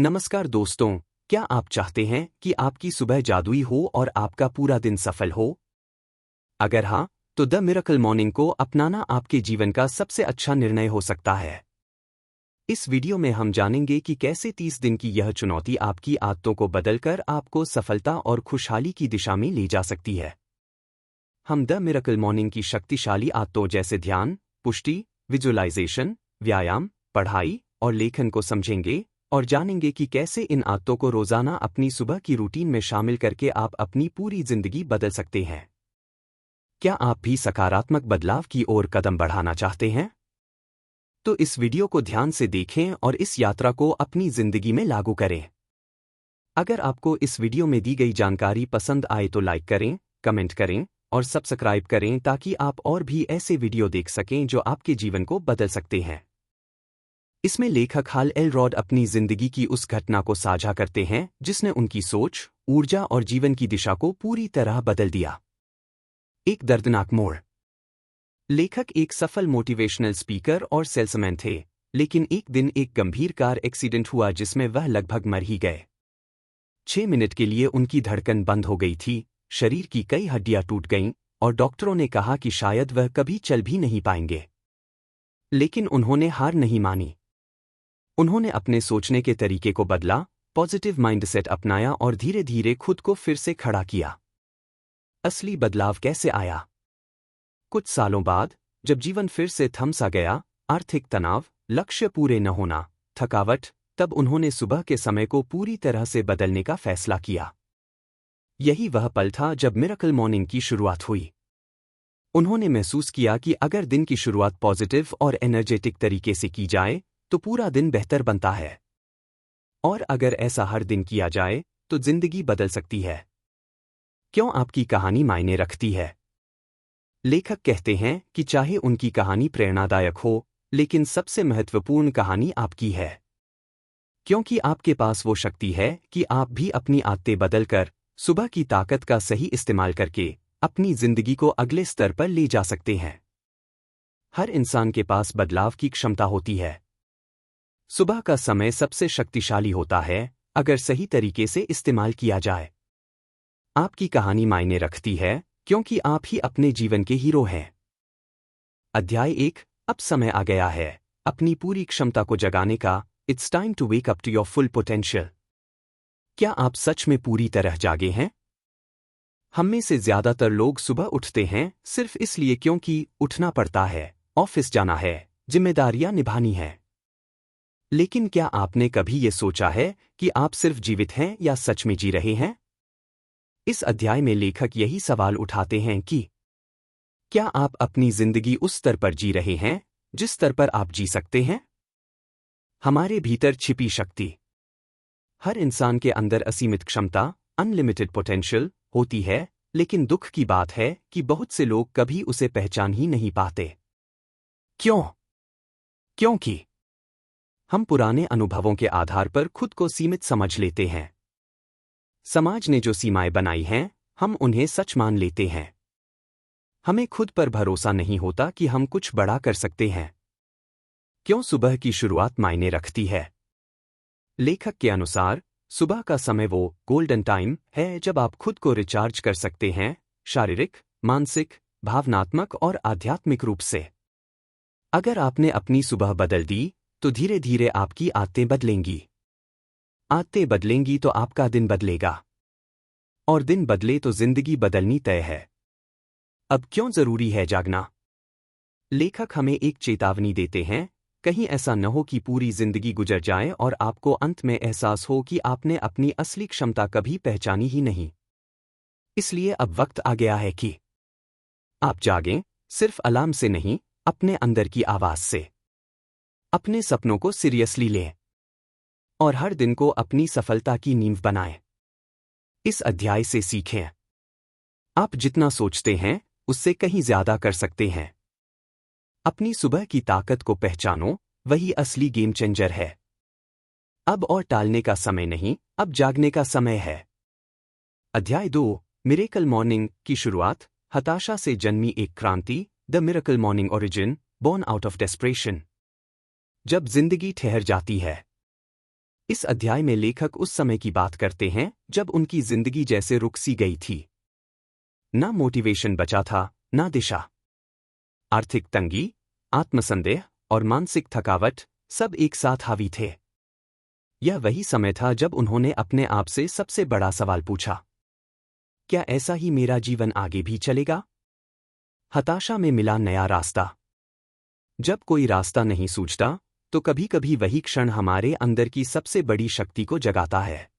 नमस्कार दोस्तों, क्या आप चाहते हैं कि आपकी सुबह जादुई हो और आपका पूरा दिन सफल हो? अगर हाँ, तो द मिरेकल मॉर्निंग को अपनाना आपके जीवन का सबसे अच्छा निर्णय हो सकता है। इस वीडियो में हम जानेंगे कि कैसे 30 दिन की यह चुनौती आपकी आदतों को बदलकर आपको सफलता और खुशहाली की दिशा में ले जा सकती है। हम द मिरेकल मॉर्निंग की शक्तिशाली आदतों जैसे ध्यान, पुष्टि, विजुअलाइजेशन, व्यायाम, पढ़ाई और लेखन को समझेंगे और जानेंगे कि कैसे इन आदतों को रोजाना अपनी सुबह की रूटीन में शामिल करके आप अपनी पूरी जिंदगी बदल सकते हैं। क्या आप भी सकारात्मक बदलाव की ओर कदम बढ़ाना चाहते हैं? तो इस वीडियो को ध्यान से देखें और इस यात्रा को अपनी जिंदगी में लागू करें। अगर आपको इस वीडियो में दी गई जानकारी पसंद आए तो लाइक करें, कमेंट करें और सब्सक्राइब करें ताकि आप और भी ऐसे वीडियो देख सकें जो आपके जीवन को बदल सकते हैं। इसमें लेखक हाल एलरॉड अपनी जिंदगी की उस घटना को साझा करते हैं जिसने उनकी सोच, ऊर्जा और जीवन की दिशा को पूरी तरह बदल दिया। एक दर्दनाक मोड़। लेखक एक सफल मोटिवेशनल स्पीकर और सेल्समैन थे, लेकिन एक दिन एक गंभीर कार एक्सीडेंट हुआ जिसमें वह लगभग मर ही गए। 6 मिनट के लिए उनकी धड़कन बंद हो गई थी, शरीर की कई हड्डियां टूट गईं और डॉक्टरों ने कहा कि शायद वह कभी चल भी नहीं पाएंगे। लेकिन उन्होंने हार नहीं मानी। उन्होंने अपने सोचने के तरीके को बदला, पॉजिटिव माइंडसेट अपनाया और धीरे धीरे खुद को फिर से खड़ा किया। असली बदलाव कैसे आया? कुछ सालों बाद, जब जीवन फिर से थम सा गया, आर्थिक तनाव, लक्ष्य पूरे न होना, थकावट, तब उन्होंने सुबह के समय को पूरी तरह से बदलने का फैसला किया। यही वह पल था जब मिरेकल मॉर्निंग की शुरुआत हुई। उन्होंने महसूस किया कि अगर दिन की शुरुआत पॉजिटिव और एनर्जेटिक तरीके से की जाए तो पूरा दिन बेहतर बनता है। और अगर ऐसा हर दिन किया जाए तो जिंदगी बदल सकती है। क्यों आपकी कहानी मायने रखती है? लेखक कहते हैं कि चाहे उनकी कहानी प्रेरणादायक हो, लेकिन सबसे महत्वपूर्ण कहानी आपकी है। क्योंकि आपके पास वो शक्ति है कि आप भी अपनी आदतें बदलकर, सुबह की ताकत का सही इस्तेमाल करके, अपनी जिंदगी को अगले स्तर पर ले जा सकते हैं। हर इंसान के पास बदलाव की क्षमता होती है। सुबह का समय सबसे शक्तिशाली होता है अगर सही तरीके से इस्तेमाल किया जाए। आपकी कहानी मायने रखती है क्योंकि आप ही अपने जीवन के हीरो हैं। अध्याय 1। अब समय आ गया है अपनी पूरी क्षमता को जगाने का। It's time to wake up to your full potential. क्या आप सच में पूरी तरह जागे हैं? हम में से ज्यादातर लोग सुबह उठते हैं सिर्फ इसलिए क्योंकि उठना पड़ता है, ऑफिस जाना है, जिम्मेदारियां निभानी है। लेकिन क्या आपने कभी ये सोचा है कि आप सिर्फ जीवित हैं या सच में जी रहे हैं? इस अध्याय में लेखक यही सवाल उठाते हैं कि क्या आप अपनी जिंदगी उस स्तर पर जी रहे हैं जिस स्तर पर आप जी सकते हैं? हमारे भीतर छिपी शक्ति। हर इंसान के अंदर असीमित क्षमता, अनलिमिटेड पोटेंशियल होती है, लेकिन दुख की बात है कि बहुत से लोग कभी उसे पहचान ही नहीं पाते। क्यों? क्योंकि हम पुराने अनुभवों के आधार पर खुद को सीमित समझ लेते हैं। समाज ने जो सीमाएं बनाई हैं, हम उन्हें सच मान लेते हैं। हमें खुद पर भरोसा नहीं होता कि हम कुछ बड़ा कर सकते हैं। क्यों सुबह की शुरुआत मायने रखती है? लेखक के अनुसार, सुबह का समय वो गोल्डन टाइम है जब आप खुद को रिचार्ज कर सकते हैं, शारीरिक, मानसिक, भावनात्मक और आध्यात्मिक रूप से। अगर आपने अपनी सुबह बदल दी, तो धीरे धीरे आपकी आदतें बदलेंगी। आदतें बदलेंगी तो आपका दिन बदलेगा। और दिन बदले तो जिंदगी बदलनी तय है। अब क्यों जरूरी है जागना? लेखक हमें एक चेतावनी देते हैं, कहीं ऐसा न हो कि पूरी जिंदगी गुजर जाए और आपको अंत में एहसास हो कि आपने अपनी असली क्षमता कभी पहचानी ही नहीं। इसलिए अब वक्त आ गया है कि आप जागें, सिर्फ अलार्म से नहीं, अपने अंदर की आवाज से। अपने सपनों को सीरियसली लें और हर दिन को अपनी सफलता की नींव बनाएं। इस अध्याय से सीखें। आप जितना सोचते हैं उससे कहीं ज्यादा कर सकते हैं। अपनी सुबह की ताकत को पहचानो, वही असली गेम चेंजर है। अब और टालने का समय नहीं, अब जागने का समय है। अध्याय 2। मिरेकल मॉर्निंग की शुरुआत। हताशा से जन्मी एक क्रांति। The miracle morning origin, born out of desperation. जब जिंदगी ठहर जाती है, इस अध्याय में लेखक उस समय की बात करते हैं जब उनकी जिंदगी जैसे रुक सी गई थी। ना मोटिवेशन बचा था, ना दिशा। आर्थिक तंगी, आत्मसंदेह और मानसिक थकावट सब एक साथ हावी थे। यह वही समय था जब उन्होंने अपने आप से सबसे बड़ा सवाल पूछा, क्या ऐसा ही मेरा जीवन आगे भी चलेगा? हताशा में मिला नया रास्ता। जब कोई रास्ता नहीं सूझता, तो कभी कभी वही क्षण हमारे अंदर की सबसे बड़ी शक्ति को जगाता है।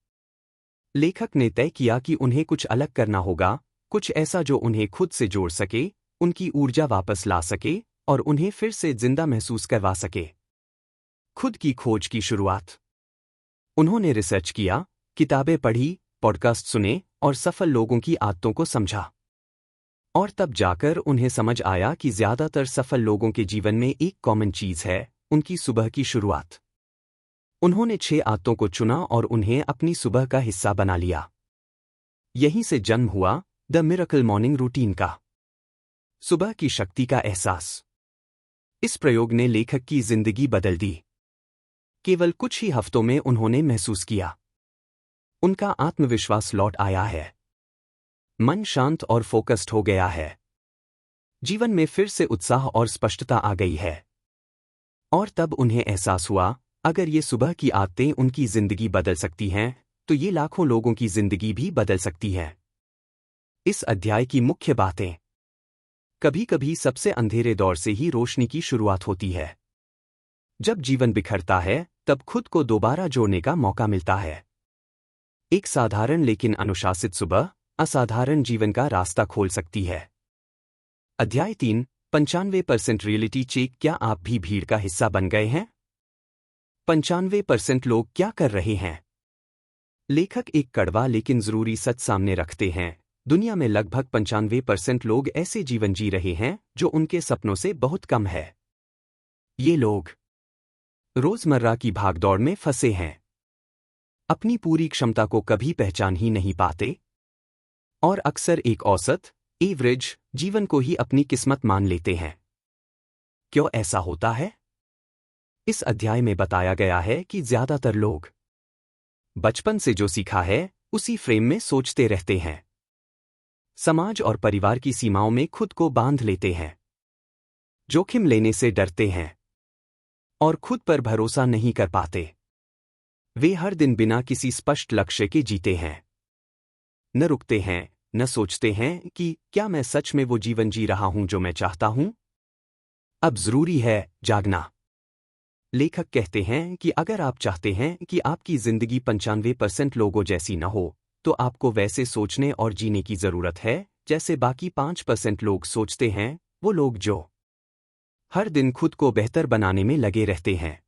लेखक ने तय किया कि उन्हें कुछ अलग करना होगा, कुछ ऐसा जो उन्हें खुद से जोड़ सके, उनकी ऊर्जा वापस ला सके और उन्हें फिर से जिंदा महसूस करवा सके। खुद की खोज की शुरुआत। उन्होंने रिसर्च किया, किताबें पढ़ी, पॉडकास्ट सुने और सफल लोगों की आदतों को समझा। और तब जाकर उन्हें समझ आया कि ज्यादातर सफल लोगों के जीवन में एक कॉमन चीज है, उनकी सुबह की शुरुआत। उन्होंने 6 आदतों को चुना और उन्हें अपनी सुबह का हिस्सा बना लिया। यहीं से जन्म हुआ द मिरेकल मॉर्निंग रूटीन का। सुबह की शक्ति का एहसास। इस प्रयोग ने लेखक की जिंदगी बदल दी। केवल कुछ ही हफ्तों में उन्होंने महसूस किया, उनका आत्मविश्वास लौट आया है, मन शांत और फोकस्ड हो गया है, जीवन में फिर से उत्साह और स्पष्टता आ गई है। और तब उन्हें एहसास हुआ, अगर ये सुबह की आदतें उनकी जिंदगी बदल सकती हैं, तो ये लाखों लोगों की जिंदगी भी बदल सकती है। इस अध्याय की मुख्य बातें। कभी कभी सबसे अंधेरे दौर से ही रोशनी की शुरुआत होती है। जब जीवन बिखरता है, तब खुद को दोबारा जोड़ने का मौका मिलता है। एक साधारण लेकिन अनुशासित सुबह असाधारण जीवन का रास्ता खोल सकती है। अध्याय 3, 95% रियलिटी चेक। क्या आप भी भीड़ का हिस्सा बन गए हैं? 95% लोग क्या कर रहे हैं? लेखक एक कड़वा लेकिन जरूरी सच सामने रखते हैं। दुनिया में लगभग 95% लोग ऐसे जीवन जी रहे हैं जो उनके सपनों से बहुत कम है। ये लोग रोजमर्रा की भागदौड़ में फंसे हैं, अपनी पूरी क्षमता को कभी पहचान ही नहीं पाते और अक्सर एक औसत एवरेज जीवन को ही अपनी किस्मत मान लेते हैं। क्यों ऐसा होता है? इस अध्याय में बताया गया है कि ज्यादातर लोग बचपन से जो सीखा है उसी फ्रेम में सोचते रहते हैं। समाज और परिवार की सीमाओं में खुद को बांध लेते हैं, जोखिम लेने से डरते हैं और खुद पर भरोसा नहीं कर पाते। वे हर दिन बिना किसी स्पष्ट लक्ष्य के जीते हैं, न रुकते हैं, न सोचते हैं कि क्या मैं सच में वो जीवन जी रहा हूं जो मैं चाहता हूं। अब जरूरी है जागना। लेखक कहते हैं कि अगर आप चाहते हैं कि आपकी जिंदगी 95% लोगों जैसी न हो, तो आपको वैसे सोचने और जीने की जरूरत है जैसे बाकी 5% लोग सोचते हैं, वो लोग जो हर दिन खुद को बेहतर बनाने में लगे रहते हैं,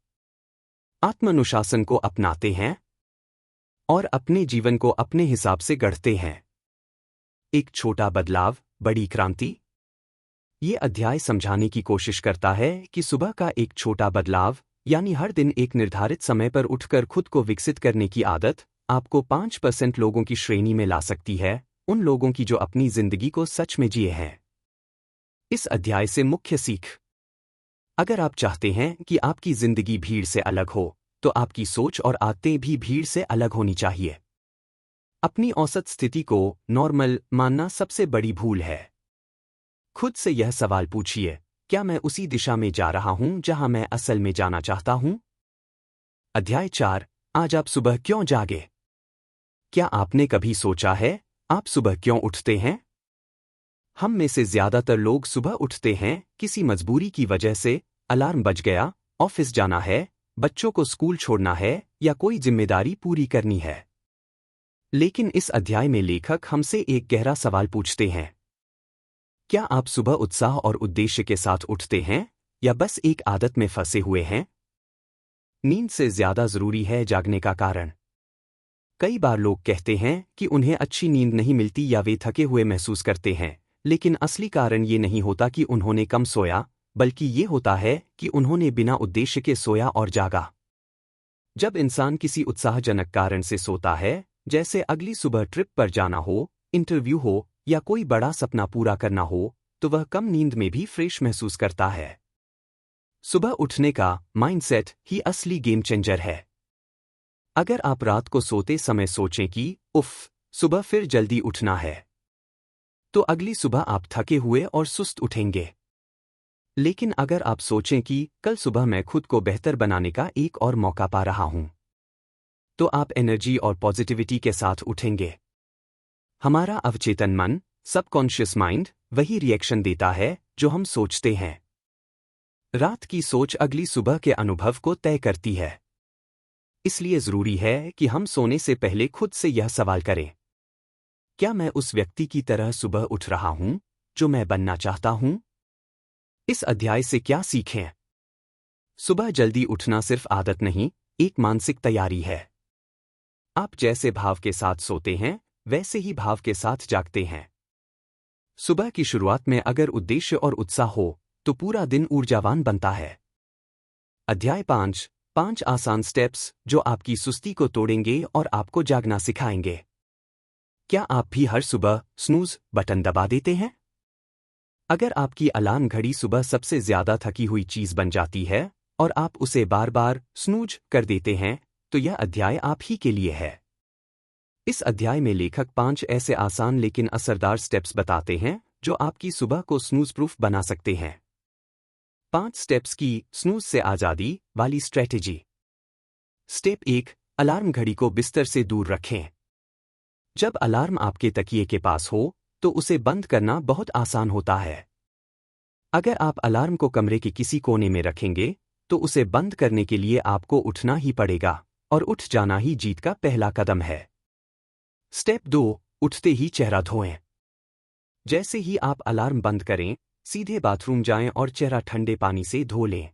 आत्मानुशासन को अपनाते हैं और अपने जीवन को अपने हिसाब से गढ़ते हैं। एक छोटा बदलाव, बड़ी क्रांति। ये अध्याय समझाने की कोशिश करता है कि सुबह का एक छोटा बदलाव, यानी हर दिन एक निर्धारित समय पर उठकर खुद को विकसित करने की आदत, आपको 5% लोगों की श्रेणी में ला सकती है, उन लोगों की जो अपनी जिंदगी को सच में जिए हैं। इस अध्याय से मुख्य सीख। अगर आप चाहते हैं कि आपकी जिंदगी भीड़ से अलग हो, तो आपकी सोच और आदतें भी भीड़ से अलग होनी चाहिए। अपनी औसत स्थिति को नॉर्मल मानना सबसे बड़ी भूल है। खुद से यह सवाल पूछिए, क्या मैं उसी दिशा में जा रहा हूं जहां मैं असल में जाना चाहता हूं? अध्याय 4, आज आप सुबह क्यों जागे? क्या आपने कभी सोचा है, आप सुबह क्यों उठते हैं? हम में से ज्यादातर लोग सुबह उठते हैं किसी मजबूरी की वजह से। अलार्म बज गया, ऑफिस जाना है, बच्चों को स्कूल छोड़ना है या कोई जिम्मेदारी पूरी करनी है। लेकिन इस अध्याय में लेखक हमसे एक गहरा सवाल पूछते हैं, क्या आप सुबह उत्साह और उद्देश्य के साथ उठते हैं या बस एक आदत में फंसे हुए हैं? नींद से ज्यादा जरूरी है जागने का कारण। कई बार लोग कहते हैं कि उन्हें अच्छी नींद नहीं मिलती या वे थके हुए महसूस करते हैं, लेकिन असली कारण ये नहीं होता कि उन्होंने कम सोया, बल्कि ये होता है कि उन्होंने बिना उद्देश्य के सोया और जागा। जब इंसान किसी उत्साहजनक कारण से सोता है, जैसे अगली सुबह ट्रिप पर जाना हो, इंटरव्यू हो या कोई बड़ा सपना पूरा करना हो, तो वह कम नींद में भी फ्रेश महसूस करता है। सुबह उठने का माइंडसेट ही असली गेम चेंजर है। अगर आप रात को सोते समय सोचें कि उफ़, सुबह फिर जल्दी उठना है, तो अगली सुबह आप थके हुए और सुस्त उठेंगे। लेकिन अगर आप सोचें कि कल सुबह मैं खुद को बेहतर बनाने का एक और मौका पा रहा हूं, तो आप एनर्जी और पॉजिटिविटी के साथ उठेंगे। हमारा अवचेतन मन, सबकॉन्शियस माइंड, वही रिएक्शन देता है जो हम सोचते हैं। रात की सोच अगली सुबह के अनुभव को तय करती है। इसलिए जरूरी है कि हम सोने से पहले खुद से यह सवाल करें, क्या मैं उस व्यक्ति की तरह सुबह उठ रहा हूं जो मैं बनना चाहता हूं? इस अध्याय से क्या सीखें? सुबह जल्दी उठना सिर्फ आदत नहीं, एक मानसिक तैयारी है। आप जैसे भाव के साथ सोते हैं, वैसे ही भाव के साथ जागते हैं। सुबह की शुरुआत में अगर उद्देश्य और उत्साह हो, तो पूरा दिन ऊर्जावान बनता है। अध्याय 5, 5 आसान स्टेप्स जो आपकी सुस्ती को तोड़ेंगे और आपको जागना सिखाएंगे। क्या आप भी हर सुबह स्नूज बटन दबा देते हैं? अगर आपकी अलार्म घड़ी सुबह सबसे ज्यादा थकी हुई चीज बन जाती है और आप उसे बार बार स्नूज कर देते हैं, तो यह अध्याय आप ही के लिए है। इस अध्याय में लेखक 5 ऐसे आसान लेकिन असरदार स्टेप्स बताते हैं जो आपकी सुबह को स्नूज प्रूफ बना सकते हैं। 5 स्टेप्स की स्नूज से आजादी वाली स्ट्रेटेजी। स्टेप 1, अलार्म घड़ी को बिस्तर से दूर रखें। जब अलार्म आपके तकिए के पास हो, तो उसे बंद करना बहुत आसान होता है। अगर आप अलार्म को कमरे के किसी कोने में रखेंगे, तो उसे बंद करने के लिए आपको उठना ही पड़ेगा, और उठ जाना ही जीत का पहला कदम है। स्टेप 2, उठते ही चेहरा धोएं। जैसे ही आप अलार्म बंद करें, सीधे बाथरूम जाएं और चेहरा ठंडे पानी से धो लें।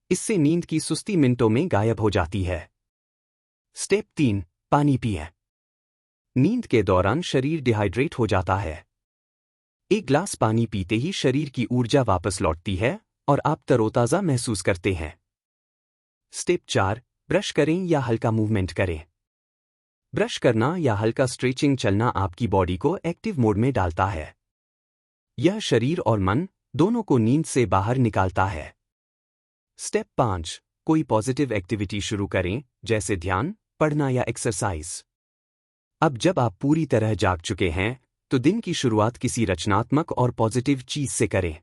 इससे नींद की सुस्ती मिनटों में गायब हो जाती है। स्टेप 3, पानी पिएं। नींद के दौरान शरीर डिहाइड्रेट हो जाता है। एक ग्लास पानी पीते ही शरीर की ऊर्जा वापस लौटती है और आप तरोताजा महसूस करते हैं। स्टेप 4, ब्रश करें या हल्का मूवमेंट करें। ब्रश करना या हल्का स्ट्रेचिंग चलना आपकी बॉडी को एक्टिव मोड में डालता है। यह शरीर और मन दोनों को नींद से बाहर निकालता है। स्टेप 5, कोई पॉजिटिव एक्टिविटी शुरू करें, जैसे ध्यान, पढ़ना या एक्सरसाइज। अब जब आप पूरी तरह जाग चुके हैं, तो दिन की शुरुआत किसी रचनात्मक और पॉजिटिव चीज से करें।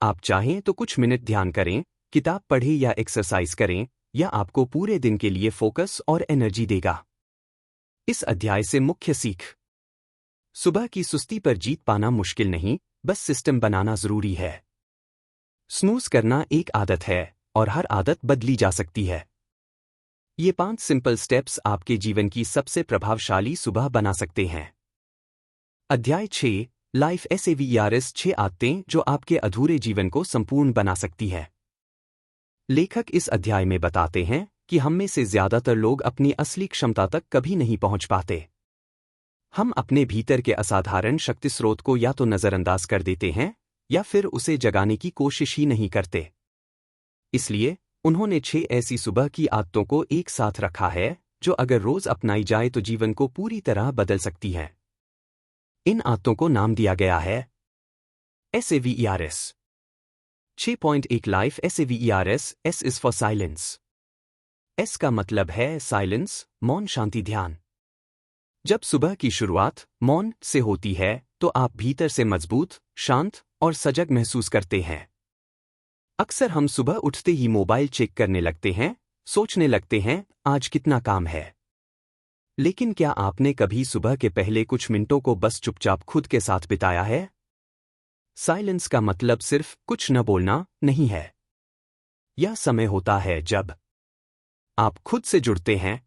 आप चाहें तो कुछ मिनट ध्यान करें, किताब पढ़ें या एक्सरसाइज करें, यह आपको पूरे दिन के लिए फोकस और एनर्जी देगा। इस अध्याय से मुख्य सीख। सुबह की सुस्ती पर जीत पाना मुश्किल नहीं, बस सिस्टम बनाना जरूरी है। स्नूज करना एक आदत है, और हर आदत बदली जा सकती है। ये 5 सिंपल स्टेप्स आपके जीवन की सबसे प्रभावशाली सुबह बना सकते हैं। अध्याय 6, लाइफ SAVERS 6 आदतें जो आपके अधूरे जीवन को संपूर्ण बना सकती है। लेखक इस अध्याय में बताते हैं कि हम में से ज्यादातर लोग अपनी असली क्षमता तक कभी नहीं पहुंच पाते। हम अपने भीतर के असाधारण शक्ति स्रोत को या तो नजरअंदाज कर देते हैं, या फिर उसे जगाने की कोशिश ही नहीं करते। इसलिए उन्होंने 6 ऐसी सुबह की आदतों को एक साथ रखा है, जो अगर रोज अपनाई जाए तो जीवन को पूरी तरह बदल सकती हैं। इन आदतों को नाम दिया गया है SAVERS। 6.1 life SAVERS। S is for silence. S का मतलब है साइलेंस, मौन, शांति, ध्यान। जब सुबह की शुरुआत मौन से होती है, तो आप भीतर से मजबूत, शांत और सजग महसूस करते हैं। अक्सर हम सुबह उठते ही मोबाइल चेक करने लगते हैं, सोचने लगते हैं आज कितना काम है। लेकिन क्या आपने कभी सुबह के पहले कुछ मिनटों को बस चुपचाप खुद के साथ बिताया है? साइलेंस का मतलब सिर्फ कुछ न बोलना नहीं है। यह समय होता है जब आप खुद से जुड़ते हैं,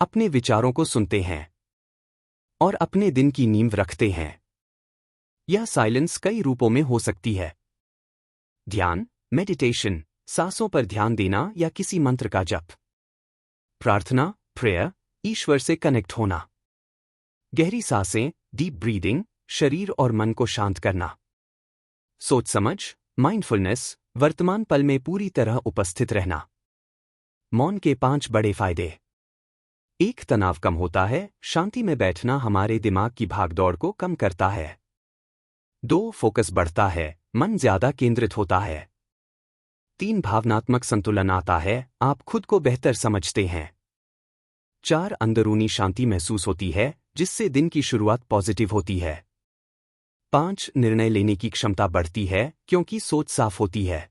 अपने विचारों को सुनते हैं और अपने दिन की नींव रखते हैं। यह साइलेंस कई रूपों में हो सकती है। ध्यान, मेडिटेशन, सांसों पर ध्यान देना या किसी मंत्र का जप। प्रार्थना, प्रेयर, ईश्वर से कनेक्ट होना। गहरी सांसें, डीप ब्रीदिंग, शरीर और मन को शांत करना। सोच समझ, माइंडफुलनेस, वर्तमान पल में पूरी तरह उपस्थित रहना। मौन के 5 बड़े फायदे। 1, तनाव कम होता है, शांति में बैठना हमारे दिमाग की भागदौड़ को कम करता है। 2, फोकस बढ़ता है, मन ज्यादा केंद्रित होता है। 3 भावनात्मक संतुलन आता है, आप खुद को बेहतर समझते हैं। 4 अंदरूनी शांति महसूस होती है, जिससे दिन की शुरुआत पॉजिटिव होती है। 5 निर्णय लेने की क्षमता बढ़ती है, क्योंकि सोच साफ होती है।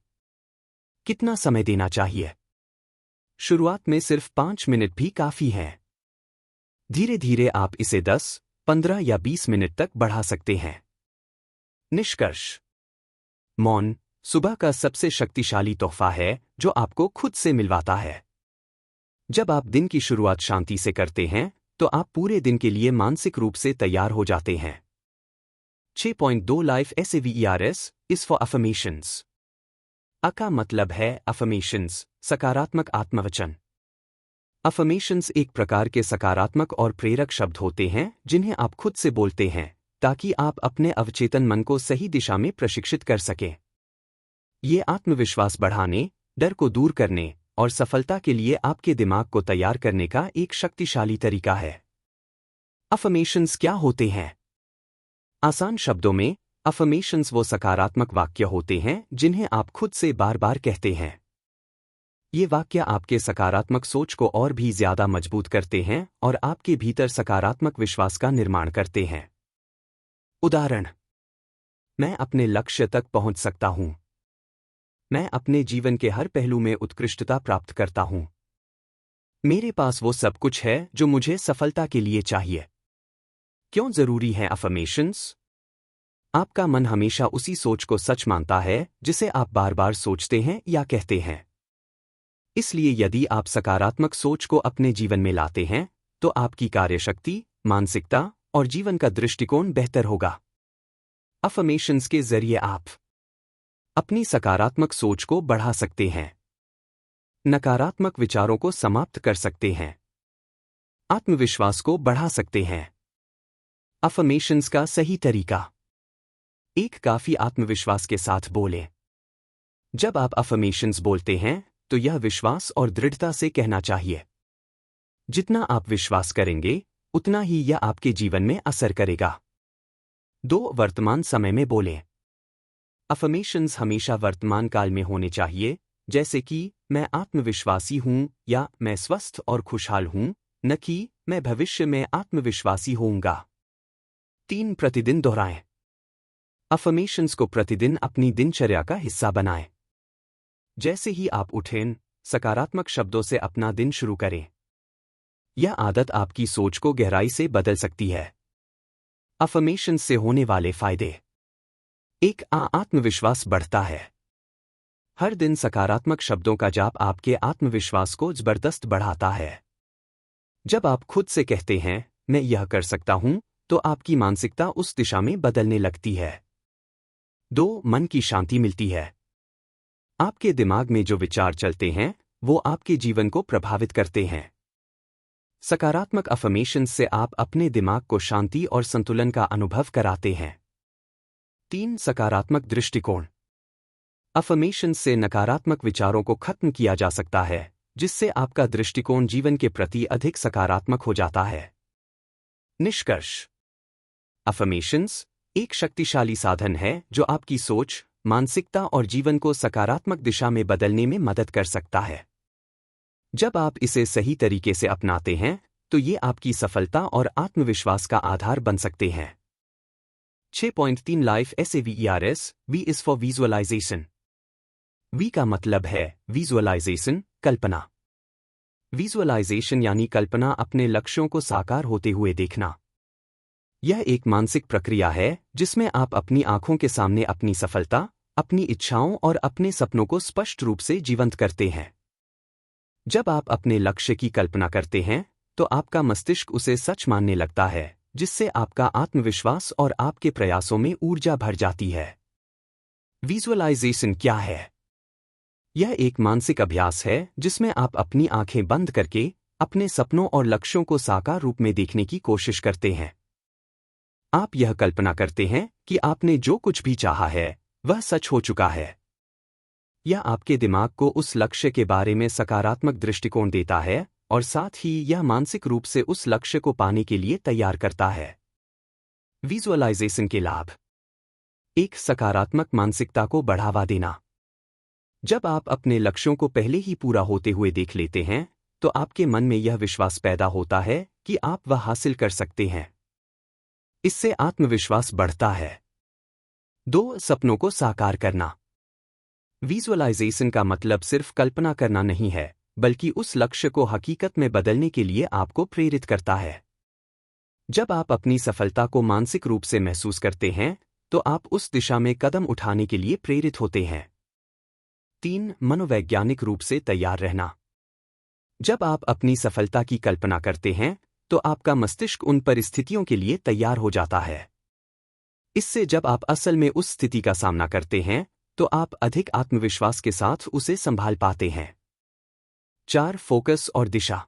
कितना समय देना चाहिए? शुरुआत में सिर्फ 5 मिनट भी काफी हैं। धीरे धीरे आप इसे 10, 15 या 20 मिनट तक बढ़ा सकते हैं। निष्कर्ष: मौन सुबह का सबसे शक्तिशाली तोहफा है जो आपको खुद से मिलवाता है। जब आप दिन की शुरुआत शांति से करते हैं, तो आप पूरे दिन के लिए मानसिक रूप से तैयार हो जाते हैं। 6.2 life SAVERS is for affirmations. अ का मतलब है अफर्मेशंस, सकारात्मक आत्मवचन। अफर्मेशंस एक प्रकार के सकारात्मक और प्रेरक शब्द होते हैं जिन्हें आप खुद से बोलते हैं ताकि आप अपने अवचेतन मन को सही दिशा में प्रशिक्षित कर सकें। ये आत्मविश्वास बढ़ाने, डर को दूर करने और सफलता के लिए आपके दिमाग को तैयार करने का एक शक्तिशाली तरीका है। अफर्मेशंस क्या होते हैं? आसान शब्दों में, अफर्मेशंस वो सकारात्मक वाक्य होते हैं जिन्हें आप खुद से बार बार कहते हैं। ये वाक्य आपके सकारात्मक सोच को और भी ज्यादा मजबूत करते हैं और आपके भीतर सकारात्मक विश्वास का निर्माण करते हैं। उदाहरण: मैं अपने लक्ष्य तक पहुंच सकता हूं। मैं अपने जीवन के हर पहलू में उत्कृष्टता प्राप्त करता हूं। मेरे पास वो सब कुछ है जो मुझे सफलता के लिए चाहिए। क्यों जरूरी है अफर्मेशंस? आपका मन हमेशा उसी सोच को सच मानता है जिसे आप बार बार सोचते हैं या कहते हैं। इसलिए यदि आप सकारात्मक सोच को अपने जीवन में लाते हैं, तो आपकी कार्यशक्ति, मानसिकता और जीवन का दृष्टिकोण बेहतर होगा। अफर्मेशंस के जरिए आप अपनी सकारात्मक सोच को बढ़ा सकते हैं, नकारात्मक विचारों को समाप्त कर सकते हैं, आत्मविश्वास को बढ़ा सकते हैं। अफर्मेशंस का सही तरीका: 1. काफी आत्मविश्वास के साथ बोलें। जब आप अफर्मेशंस बोलते हैं, तो यह विश्वास और दृढ़ता से कहना चाहिए। जितना आप विश्वास करेंगे, उतना ही यह आपके जीवन में असर करेगा। 2. वर्तमान समय में बोलें। अफर्मेशंस हमेशा वर्तमान काल में होने चाहिए, जैसे कि मैं आत्मविश्वासी हूं या मैं स्वस्थ और खुशहाल हूं, न कि मैं भविष्य में आत्मविश्वासी होऊंगा। 3. प्रतिदिन दोहराएं। अफर्मेशंस को प्रतिदिन अपनी दिनचर्या का हिस्सा बनाएं। जैसे ही आप उठें, सकारात्मक शब्दों से अपना दिन शुरू करें। यह आदत आपकी सोच को गहराई से बदल सकती है। अफर्मेशंस से होने वाले फायदे: 1. आत्मविश्वास बढ़ता है। हर दिन सकारात्मक शब्दों का जाप आपके आत्मविश्वास को जबरदस्त बढ़ाता है। जब आप खुद से कहते हैं, मैं यह कर सकता हूं, तो आपकी मानसिकता उस दिशा में बदलने लगती है। 2. मन की शांति मिलती है। आपके दिमाग में जो विचार चलते हैं, वो आपके जीवन को प्रभावित करते हैं। सकारात्मक अफर्मेशंस से आप अपने दिमाग को शांति और संतुलन का अनुभव कराते हैं। 3. सकारात्मक दृष्टिकोण। अफर्मेशंस से नकारात्मक विचारों को खत्म किया जा सकता है, जिससे आपका दृष्टिकोण जीवन के प्रति अधिक सकारात्मक हो जाता है। निष्कर्ष: अफर्मेशंस एक शक्तिशाली साधन है जो आपकी सोच, मानसिकता और जीवन को सकारात्मक दिशा में बदलने में मदद कर सकता है। जब आप इसे सही तरीके से अपनाते हैं, तो ये आपकी सफलता और आत्मविश्वास का आधार बन सकते हैं। 6.3 life SAVERS V is for visualisation. V का मतलब है विजुअलाइजेशन, कल्पना। विजुअलाइजेशन यानी कल्पना अपने लक्ष्यों को साकार होते हुए देखना। यह एक मानसिक प्रक्रिया है जिसमें आप अपनी आंखों के सामने अपनी सफलता, अपनी इच्छाओं और अपने सपनों को स्पष्ट रूप से जीवंत करते हैं। जब आप अपने लक्ष्य की कल्पना करते हैं, तो आपका मस्तिष्क उसे सच मानने लगता है, जिससे आपका आत्मविश्वास और आपके प्रयासों में ऊर्जा भर जाती है। विजुअलाइजेशन क्या है? यह एक मानसिक अभ्यास है जिसमें आप अपनी आंखें बंद करके अपने सपनों और लक्ष्यों को साकार रूप में देखने की कोशिश करते हैं। आप यह कल्पना करते हैं कि आपने जो कुछ भी चाहा है, वह सच हो चुका है। यह आपके दिमाग को उस लक्ष्य के बारे में सकारात्मक दृष्टिकोण देता है और साथ ही यह मानसिक रूप से उस लक्ष्य को पाने के लिए तैयार करता है। विजुअलाइजेशन के लाभ: 1. सकारात्मक मानसिकता को बढ़ावा देना। जब आप अपने लक्ष्यों को पहले ही पूरा होते हुए देख लेते हैं, तो आपके मन में यह विश्वास पैदा होता है कि आप वह हासिल कर सकते हैं। इससे आत्मविश्वास बढ़ता है। 2. सपनों को साकार करना। विजुअलाइजेशन का मतलब सिर्फ कल्पना करना नहीं है, बल्कि उस लक्ष्य को हकीकत में बदलने के लिए आपको प्रेरित करता है। जब आप अपनी सफलता को मानसिक रूप से महसूस करते हैं, तो आप उस दिशा में कदम उठाने के लिए प्रेरित होते हैं। 3. मनोवैज्ञानिक रूप से तैयार रहना। जब आप अपनी सफलता की कल्पना करते हैं, तो आपका मस्तिष्क उन परिस्थितियों के लिए तैयार हो जाता है। इससे जब आप असल में उस स्थिति का सामना करते हैं, तो आप अधिक आत्मविश्वास के साथ उसे संभाल पाते हैं। 4. फोकस और दिशा।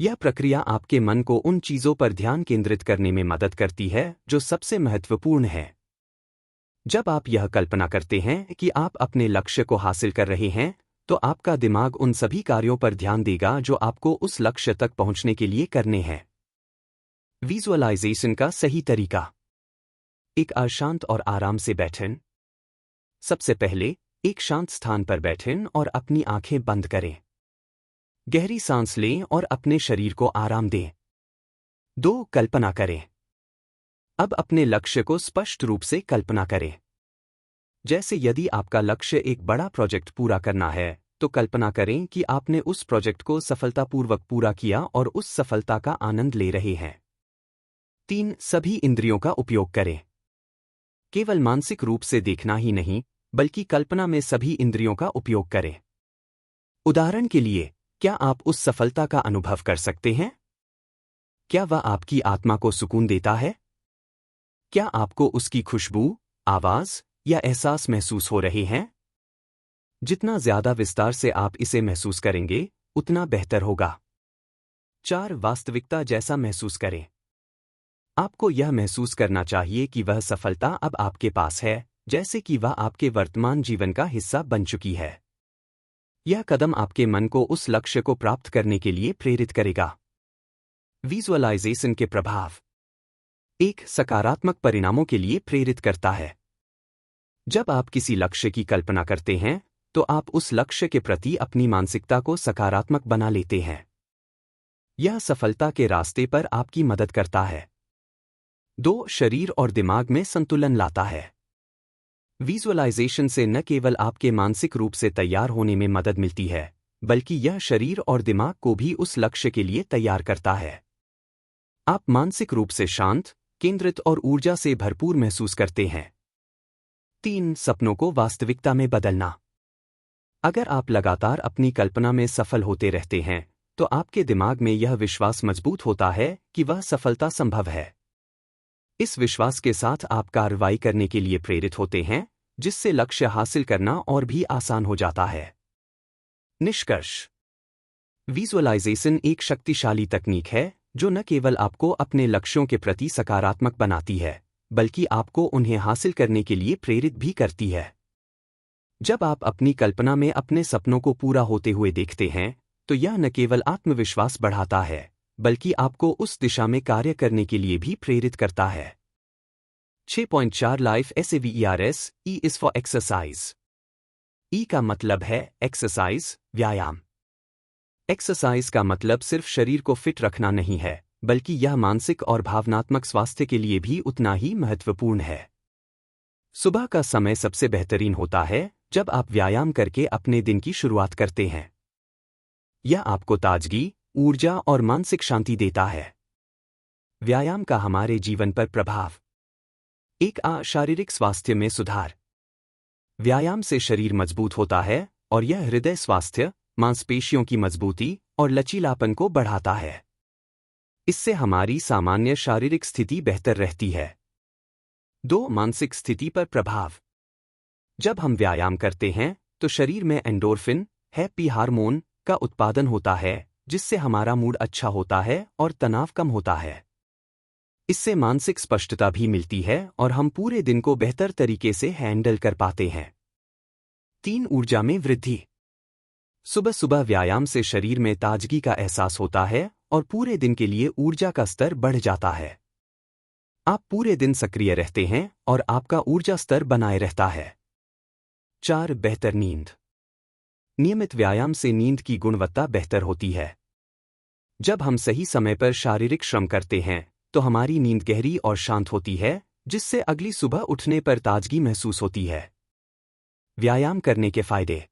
यह प्रक्रिया आपके मन को उन चीजों पर ध्यान केंद्रित करने में मदद करती है जो सबसे महत्वपूर्ण है। जब आप यह कल्पना करते हैं कि आप अपने लक्ष्य को हासिल कर रहे हैं, तो आपका दिमाग उन सभी कार्यों पर ध्यान देगा जो आपको उस लक्ष्य तक पहुंचने के लिए करने हैं। विजुअलाइजेशन का सही तरीका। एक अशांत और आराम से बैठें। सबसे पहले एक शांत स्थान पर बैठें और अपनी आंखें बंद करें। गहरी सांस लें और अपने शरीर को आराम दें। 2. कल्पना करें। अब अपने लक्ष्य को स्पष्ट रूप से कल्पना करें। जैसे यदि आपका लक्ष्य एक बड़ा प्रोजेक्ट पूरा करना है, तो कल्पना करें कि आपने उस प्रोजेक्ट को सफलतापूर्वक पूरा किया और उस सफलता का आनंद ले रहे हैं। 3. सभी इंद्रियों का उपयोग करें। केवल मानसिक रूप से देखना ही नहीं, बल्कि कल्पना में सभी इंद्रियों का उपयोग करें। उदाहरण के लिए, क्या आप उस सफलता का अनुभव कर सकते हैं? क्या वह आपकी आत्मा को सुकून देता है? क्या आपको उसकी खुशबू, आवाज या एहसास महसूस हो रहे हैं? जितना ज्यादा विस्तार से आप इसे महसूस करेंगे, उतना बेहतर होगा। 4. वास्तविकता जैसा महसूस करें। आपको यह महसूस करना चाहिए कि वह सफलता अब आपके पास है, जैसे कि वह आपके वर्तमान जीवन का हिस्सा बन चुकी है। यह कदम आपके मन को उस लक्ष्य को प्राप्त करने के लिए प्रेरित करेगा। विजुअलाइजेशन के प्रभाव। 1. सकारात्मक परिणामों के लिए प्रेरित करता है। जब आप किसी लक्ष्य की कल्पना करते हैं, तो आप उस लक्ष्य के प्रति अपनी मानसिकता को सकारात्मक बना लेते हैं। यह सफलता के रास्ते पर आपकी मदद करता है। 2. शरीर और दिमाग में संतुलन लाता है। विजुअलाइजेशन से न केवल आपके मानसिक रूप से तैयार होने में मदद मिलती है, बल्कि यह शरीर और दिमाग को भी उस लक्ष्य के लिए तैयार करता है। आप मानसिक रूप से शांत, केंद्रित और ऊर्जा से भरपूर महसूस करते हैं। 3. सपनों को वास्तविकता में बदलना। अगर आप लगातार अपनी कल्पना में सफल होते रहते हैं, तो आपके दिमाग में यह विश्वास मजबूत होता है कि वह सफलता संभव है। इस विश्वास के साथ आप कार्रवाई करने के लिए प्रेरित होते हैं, जिससे लक्ष्य हासिल करना और भी आसान हो जाता है। निष्कर्ष। विजुअलाइजेशन एक शक्तिशाली तकनीक है जो न केवल आपको अपने लक्ष्यों के प्रति सकारात्मक बनाती है, बल्कि आपको उन्हें हासिल करने के लिए प्रेरित भी करती है। जब आप अपनी कल्पना में अपने सपनों को पूरा होते हुए देखते हैं, तो यह न केवल आत्मविश्वास बढ़ाता है, बल्कि आपको उस दिशा में कार्य करने के लिए भी प्रेरित करता है। 6.4 life SAVERS E is for exercise. E का मतलब है एक्सरसाइज, व्यायाम। एक्सरसाइज का मतलब सिर्फ शरीर को फिट रखना नहीं है, बल्कि यह मानसिक और भावनात्मक स्वास्थ्य के लिए भी उतना ही महत्वपूर्ण है। सुबह का समय सबसे बेहतरीन होता है जब आप व्यायाम करके अपने दिन की शुरुआत करते हैं। यह आपको ताजगी, ऊर्जा और मानसिक शांति देता है। व्यायाम का हमारे जीवन पर प्रभाव। 1. शारीरिक स्वास्थ्य में सुधार। व्यायाम से शरीर मजबूत होता है और यह हृदय स्वास्थ्य, मांसपेशियों की मजबूती और लचीलापन को बढ़ाता है। इससे हमारी सामान्य शारीरिक स्थिति बेहतर रहती है। 2. मानसिक स्थिति पर प्रभाव। जब हम व्यायाम करते हैं, तो शरीर में एंडोर्फिन, हैप्पी हार्मोन का उत्पादन होता है, जिससे हमारा मूड अच्छा होता है और तनाव कम होता है। इससे मानसिक स्पष्टता भी मिलती है और हम पूरे दिन को बेहतर तरीके से हैंडल कर पाते हैं। 3. ऊर्जा में वृद्धि। सुबह सुबह व्यायाम से शरीर में ताजगी का एहसास होता है और पूरे दिन के लिए ऊर्जा का स्तर बढ़ जाता है। आप पूरे दिन सक्रिय रहते हैं और आपका ऊर्जा स्तर बनाए रहता है। 4. बेहतर नींद। नियमित व्यायाम से नींद की गुणवत्ता बेहतर होती है। जब हम सही समय पर शारीरिक श्रम करते हैं तो हमारी नींद गहरी और शांत होती है, जिससे अगली सुबह उठने पर ताजगी महसूस होती है। व्यायाम करने के फायदे।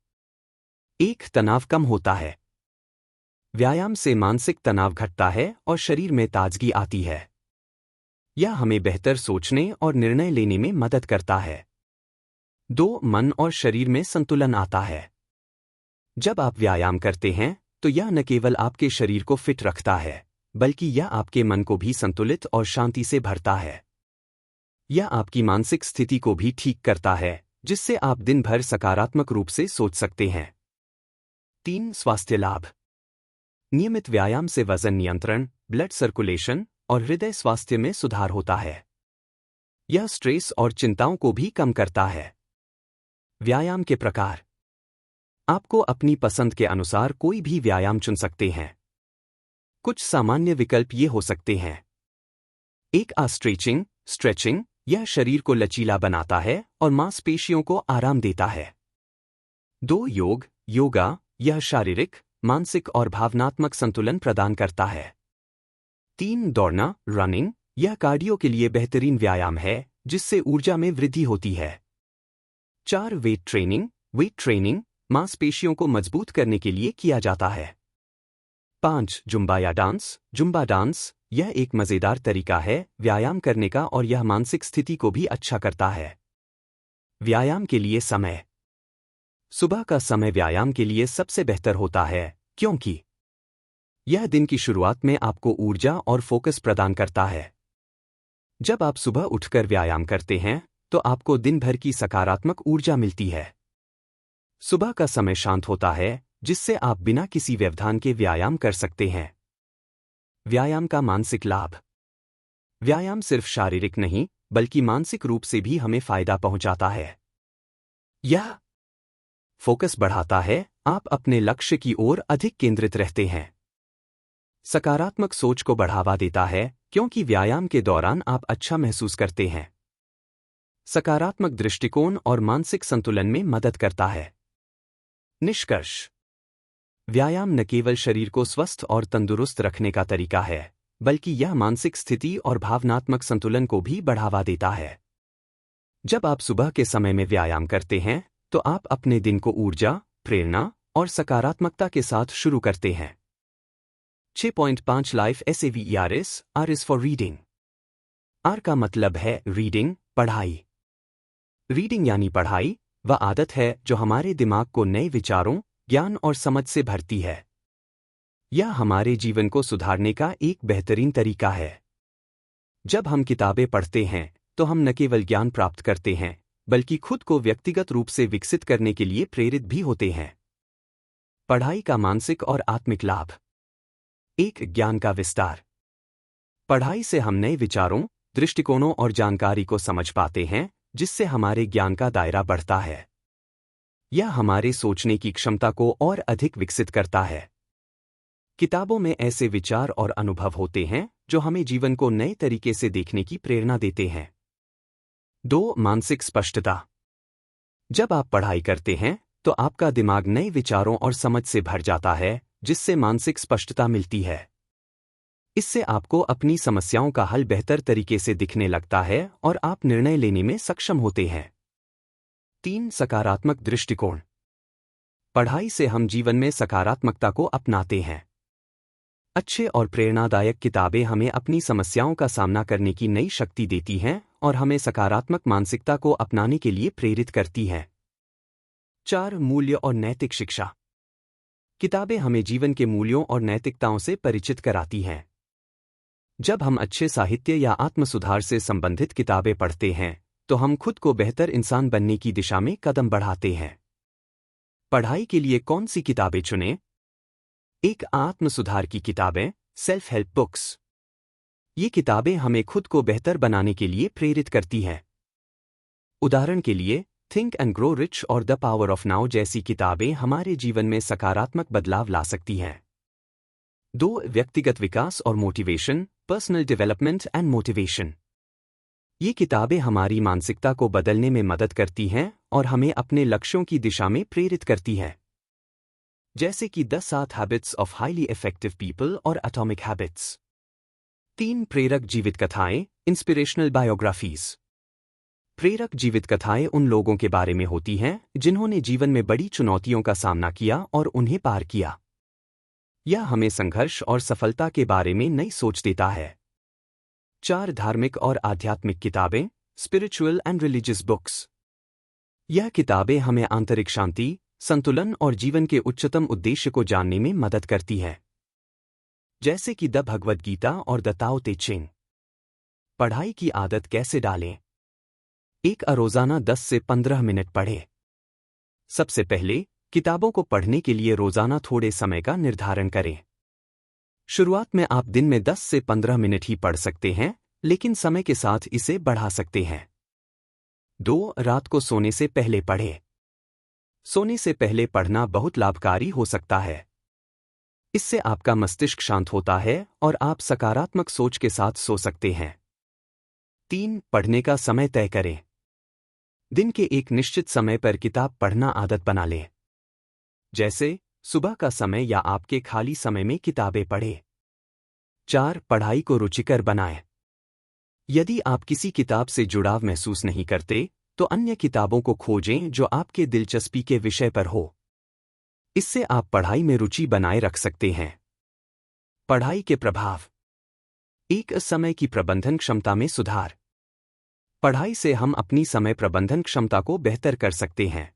1. तनाव कम होता है। व्यायाम से मानसिक तनाव घटता है और शरीर में ताजगी आती है। यह हमें बेहतर सोचने और निर्णय लेने में मदद करता है। 2. मन और शरीर में संतुलन आता है। जब आप व्यायाम करते हैं तो यह न केवल आपके शरीर को फिट रखता है, बल्कि यह आपके मन को भी संतुलित और शांति से भरता है। यह आपकी मानसिक स्थिति को भी ठीक करता है, जिससे आप दिन भर सकारात्मक रूप से सोच सकते हैं। 3. स्वास्थ्य लाभ। नियमित व्यायाम से वजन नियंत्रण, ब्लड सर्कुलेशन और हृदय स्वास्थ्य में सुधार होता है। यह स्ट्रेस और चिंताओं को भी कम करता है। व्यायाम के प्रकार। आपको अपनी पसंद के अनुसार कोई भी व्यायाम चुन सकते हैं। कुछ सामान्य विकल्प ये हो सकते हैं। 1. स्ट्रेचिंग, यह शरीर को लचीला बनाता है और मांसपेशियों को आराम देता है। 2. योगा, यह शारीरिक, मानसिक और भावनात्मक संतुलन प्रदान करता है। 3. दौड़ना, रनिंग, यह कार्डियो के लिए बेहतरीन व्यायाम है, जिससे ऊर्जा में वृद्धि होती है। 4. वेट ट्रेनिंग, मांसपेशियों को मजबूत करने के लिए किया जाता है। 5. जुम्बा डांस, यह एक मजेदार तरीका है व्यायाम करने का और यह मानसिक स्थिति को भी अच्छा करता है। व्यायाम के लिए समय। सुबह का समय व्यायाम के लिए सबसे बेहतर होता है, क्योंकि यह दिन की शुरुआत में आपको ऊर्जा और फोकस प्रदान करता है। जब आप सुबह उठकर व्यायाम करते हैं तो आपको दिन भर की सकारात्मक ऊर्जा मिलती है। सुबह का समय शांत होता है, जिससे आप बिना किसी व्यवधान के व्यायाम कर सकते हैं। व्यायाम का मानसिक लाभ। व्यायाम सिर्फ शारीरिक नहीं, बल्कि मानसिक रूप से भी हमें फायदा पहुंचाता है। यह फोकस बढ़ाता है, आप अपने लक्ष्य की ओर अधिक केंद्रित रहते हैं। सकारात्मक सोच को बढ़ावा देता है, क्योंकि व्यायाम के दौरान आप अच्छा महसूस करते हैं। सकारात्मक दृष्टिकोण और मानसिक संतुलन में मदद करता है। निष्कर्ष। व्यायाम न केवल शरीर को स्वस्थ और तंदुरुस्त रखने का तरीका है, बल्कि यह मानसिक स्थिति और भावनात्मक संतुलन को भी बढ़ावा देता है। जब आप सुबह के समय में व्यायाम करते हैं तो आप अपने दिन को ऊर्जा, प्रेरणा और सकारात्मकता के साथ शुरू करते हैं। 6.5 life SAVERS R is for reading. R का मतलब है रीडिंग, पढ़ाई। रीडिंग यानी पढ़ाई वह आदत है जो हमारे दिमाग को नए विचारों, ज्ञान और समझ से भरती है। यह हमारे जीवन को सुधारने का एक बेहतरीन तरीका है। जब हम किताबें पढ़ते हैं तो हम न केवल ज्ञान प्राप्त करते हैं, बल्कि खुद को व्यक्तिगत रूप से विकसित करने के लिए प्रेरित भी होते हैं। पढ़ाई का मानसिक और आत्मिक लाभ। 1. ज्ञान का विस्तार। पढ़ाई से हम नए विचारों, दृष्टिकोणों और जानकारी को समझ पाते हैं, जिससे हमारे ज्ञान का दायरा बढ़ता है। यह हमारे सोचने की क्षमता को और अधिक विकसित करता है। किताबों में ऐसे विचार और अनुभव होते हैं जो हमें जीवन को नए तरीके से देखने की प्रेरणा देते हैं। 2. मानसिक स्पष्टता। जब आप पढ़ाई करते हैं तो आपका दिमाग नए विचारों और समझ से भर जाता है, जिससे मानसिक स्पष्टता मिलती है। इससे आपको अपनी समस्याओं का हल बेहतर तरीके से दिखने लगता है और आप निर्णय लेने में सक्षम होते हैं। 3. सकारात्मक दृष्टिकोण। पढ़ाई से हम जीवन में सकारात्मकता को अपनाते हैं। अच्छे और प्रेरणादायक किताबें हमें अपनी समस्याओं का सामना करने की नई शक्ति देती हैं और हमें सकारात्मक मानसिकता को अपनाने के लिए प्रेरित करती हैं। 4. मूल्य और नैतिक शिक्षा। किताबें हमें जीवन के मूल्यों और नैतिकताओं से परिचित कराती हैं। जब हम अच्छे साहित्य या आत्मसुधार से संबंधित किताबें पढ़ते हैं तो हम खुद को बेहतर इंसान बनने की दिशा में कदम बढ़ाते हैं। पढ़ाई के लिए कौन सी किताबें चुनें? 1. आत्मसुधार की किताबें, सेल्फ हेल्प बुक्स। ये किताबें हमें खुद को बेहतर बनाने के लिए प्रेरित करती हैं। उदाहरण के लिए थिंक एंड ग्रो रिच और द पावर ऑफ नाउ जैसी किताबें हमारे जीवन में सकारात्मक बदलाव ला सकती हैं। 2. व्यक्तिगत विकास और motivation, personal development and motivation. ये किताबें हमारी मानसिकता को बदलने में मदद करती हैं और हमें अपने लक्ष्यों की दिशा में प्रेरित करती हैं। जैसे कि 7 habits of highly effective people और एटॉमिक हैबिट्स। 3 प्रेरक जीवित कथाएं, इंस्पिरेशनल बायोग्राफीज। प्रेरक जीवित कथाएं उन लोगों के बारे में होती हैं जिन्होंने जीवन में बड़ी चुनौतियों का सामना किया और उन्हें पार किया। यह हमें संघर्ष और सफलता के बारे में नई सोच देता है। 4 धार्मिक और आध्यात्मिक किताबें, स्पिरिचुअल एंड रिलीजियस बुक्स। यह किताबें हमें आंतरिक शांति, संतुलन और जीवन के उच्चतम उद्देश्य को जानने में मदद करती हैं। जैसे कि द भगवद गीता और द ताओ ते चिंग। पढ़ाई की आदत कैसे डालें? एक रोजाना 10 से 15 मिनट पढ़ें। सबसे पहले किताबों को पढ़ने के लिए रोजाना थोड़े समय का निर्धारण करें। शुरुआत में आप दिन में 10 से 15 मिनट ही पढ़ सकते हैं, लेकिन समय के साथ इसे बढ़ा सकते हैं। 2 रात को सोने से पहले पढ़ें। सोने से पहले पढ़ना बहुत लाभकारी हो सकता है। इससे आपका मस्तिष्क शांत होता है और आप सकारात्मक सोच के साथ सो सकते हैं। 3 पढ़ने का समय तय करें। दिन के एक निश्चित समय पर किताब पढ़ना आदत बना लें। जैसे सुबह का समय या आपके खाली समय में किताबें पढ़ें। 4 पढ़ाई को रुचिकर बनाएं। यदि आप किसी किताब से जुड़ाव महसूस नहीं करते, तो अन्य किताबों को खोजें जो आपके दिलचस्पी के विषय पर हो। इससे आप पढ़ाई में रुचि बनाए रख सकते हैं। पढ़ाई के प्रभाव। एक समय की प्रबंधन क्षमता में सुधार। पढ़ाई से हम अपनी समय प्रबंधन क्षमता को बेहतर कर सकते हैं।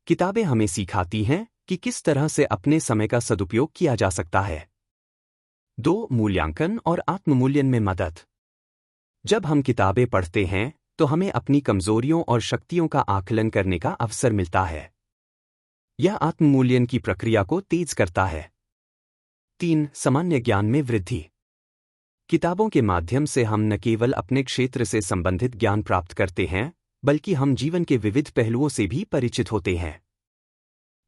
किताबें हमें सिखाती हैं कि किस तरह से अपने समय का सदुपयोग किया जा सकता है। 2 मूल्यांकन और आत्ममूल्यन में मदद। जब हम किताबें पढ़ते हैं तो हमें अपनी कमजोरियों और शक्तियों का आकलन करने का अवसर मिलता है। यह आत्ममूल्यन की प्रक्रिया को तेज करता है। 3 सामान्य ज्ञान में वृद्धि। किताबों के माध्यम से हम न केवल अपने क्षेत्र से संबंधित ज्ञान प्राप्त करते हैं, बल्कि हम जीवन के विविध पहलुओं से भी परिचित होते हैं।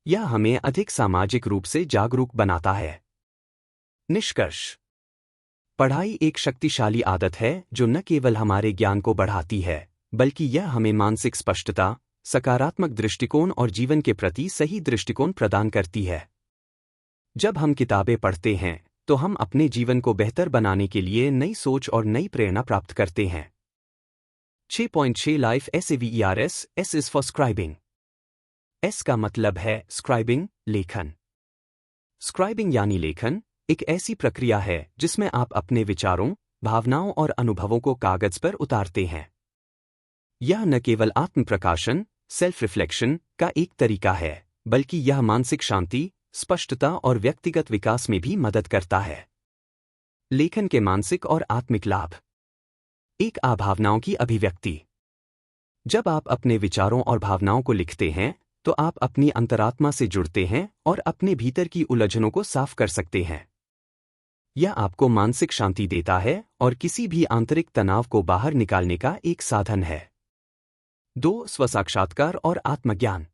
यह हमें अधिक सामाजिक रूप से जागरूक बनाता है। निष्कर्ष। पढ़ाई एक शक्तिशाली आदत है जो न केवल हमारे ज्ञान को बढ़ाती है, बल्कि यह हमें मानसिक स्पष्टता, सकारात्मक दृष्टिकोण और जीवन के प्रति सही दृष्टिकोण प्रदान करती है। जब हम किताबें पढ़ते हैं तो हम अपने जीवन को बेहतर बनाने के लिए नई सोच और नई प्रेरणा प्राप्त करते हैं। 6.6 life SAVERS S is for scribing. S का मतलब है स्क्राइबिंग, लेखन। स्क्राइबिंग यानी लेखन एक ऐसी प्रक्रिया है जिसमें आप अपने विचारों, भावनाओं और अनुभवों को कागज पर उतारते हैं। यह न केवल आत्मप्रकाशन, सेल्फ रिफ्लेक्शन का एक तरीका है, बल्कि यह मानसिक शांति, स्पष्टता और व्यक्तिगत विकास में भी मदद करता है। लेखन के मानसिक और आत्मिक लाभ। 1 भावनाओं की अभिव्यक्ति। जब आप अपने विचारों और भावनाओं को लिखते हैं तो आप अपनी अंतरात्मा से जुड़ते हैं और अपने भीतर की उलझनों को साफ कर सकते हैं। यह आपको मानसिक शांति देता है और किसी भी आंतरिक तनाव को बाहर निकालने का एक साधन है। 2 स्वसाक्षात्कार और आत्मज्ञान।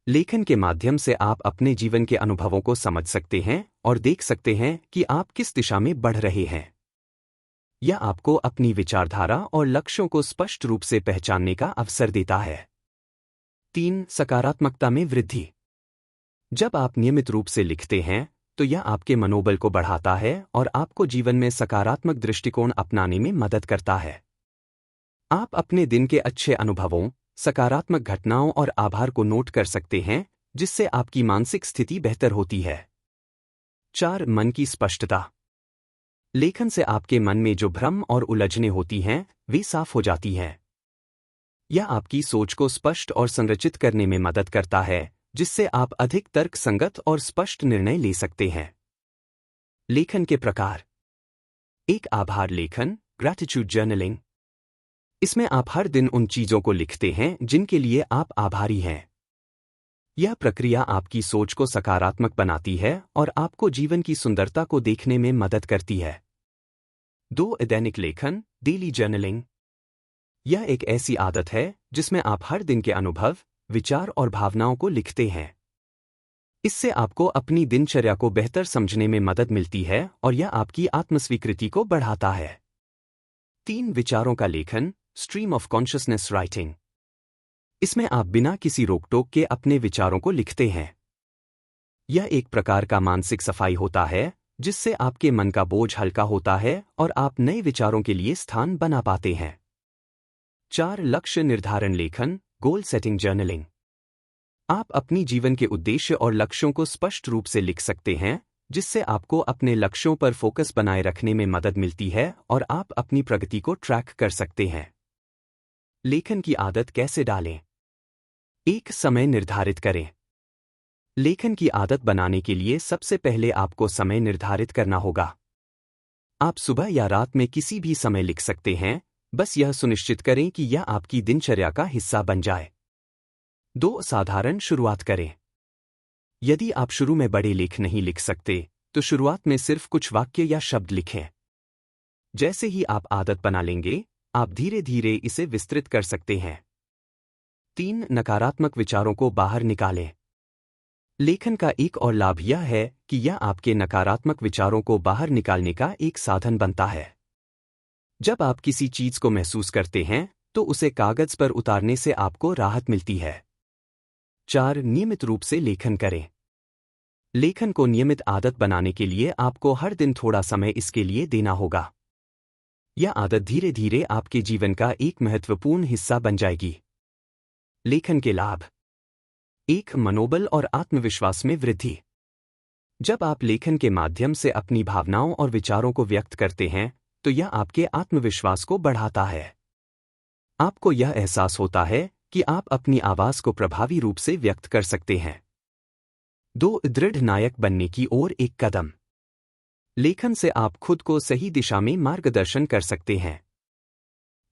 लेखन के माध्यम से आप अपने जीवन के अनुभवों को समझ सकते हैं और देख सकते हैं कि आप किस दिशा में बढ़ रहे हैं। यह आपको अपनी विचारधारा और लक्ष्यों को स्पष्ट रूप से पहचानने का अवसर देता है। 3 सकारात्मकता में वृद्धि। जब आप नियमित रूप से लिखते हैं तो यह आपके मनोबल को बढ़ाता है और आपको जीवन में सकारात्मक दृष्टिकोण अपनाने में मदद करता है। आप अपने दिन के अच्छे अनुभवों, सकारात्मक घटनाओं और आभार को नोट कर सकते हैं, जिससे आपकी मानसिक स्थिति बेहतर होती है। 4 मन की स्पष्टता। लेखन से आपके मन में जो भ्रम और उलझनें होती हैं, वे साफ हो जाती हैं। यह आपकी सोच को स्पष्ट और संरचित करने में मदद करता है, जिससे आप अधिक तर्कसंगत और स्पष्ट निर्णय ले सकते हैं। लेखन के प्रकार। 1 आभार लेखन, ग्रैटिट्यूड जर्नलिंग। इसमें आप हर दिन उन चीजों को लिखते हैं जिनके लिए आप आभारी हैं। यह प्रक्रिया आपकी सोच को सकारात्मक बनाती है और आपको जीवन की सुंदरता को देखने में मदद करती है। 2 दैनिक लेखन, डेली जर्नलिंग। यह एक ऐसी आदत है जिसमें आप हर दिन के अनुभव, विचार और भावनाओं को लिखते हैं। इससे आपको अपनी दिनचर्या को बेहतर समझने में मदद मिलती है और यह आपकी आत्मस्वीकृति को बढ़ाता है। 3 विचारों का लेखन, स्ट्रीम ऑफ कॉन्शियसनेस राइटिंग। इसमें आप बिना किसी रोक टोक के अपने विचारों को लिखते हैं। यह एक प्रकार का मानसिक सफाई होता है जिससे आपके मन का बोझ हल्का होता है और आप नए विचारों के लिए स्थान बना पाते हैं। 4 लक्ष्य निर्धारण लेखन, गोल सेटिंग जर्नलिंग। आप अपनी जीवन के उद्देश्य और लक्ष्यों को स्पष्ट रूप से लिख सकते हैं, जिससे आपको अपने लक्ष्यों पर फोकस बनाए रखने में मदद मिलती है और आप अपनी प्रगति को ट्रैक कर सकते हैं। लेखन की आदत कैसे डालें? एक समय निर्धारित करें। लेखन की आदत बनाने के लिए सबसे पहले आपको समय निर्धारित करना होगा। आप सुबह या रात में किसी भी समय लिख सकते हैं, बस यह सुनिश्चित करें कि यह आपकी दिनचर्या का हिस्सा बन जाए। 2 साधारण शुरुआत करें। यदि आप शुरू में बड़े लेख नहीं लिख सकते, तो शुरुआत में सिर्फ कुछ वाक्य या शब्द लिखें। जैसे ही आप आदत बना लेंगे, आप धीरे धीरे इसे विस्तृत कर सकते हैं। 3 नकारात्मक विचारों को बाहर निकालें। लेखन का एक और लाभ यह है कि यह आपके नकारात्मक विचारों को बाहर निकालने का एक साधन बनता है। जब आप किसी चीज को महसूस करते हैं, तो उसे कागज पर उतारने से आपको राहत मिलती है। 4 नियमित रूप से लेखन करें। लेखन को नियमित आदत बनाने के लिए आपको हर दिन थोड़ा समय इसके लिए देना होगा। यह आदत धीरे धीरे आपके जीवन का एक महत्वपूर्ण हिस्सा बन जाएगी। लेखन के लाभ। 1 मनोबल और आत्मविश्वास में वृद्धि। जब आप लेखन के माध्यम से अपनी भावनाओं और विचारों को व्यक्त करते हैं, तो यह आपके आत्मविश्वास को बढ़ाता है। आपको यह एहसास होता है कि आप अपनी आवाज को प्रभावी रूप से व्यक्त कर सकते हैं। 2 दृढ़ नायक बनने की ओर एक कदम। लेखन से आप खुद को सही दिशा में मार्गदर्शन कर सकते हैं।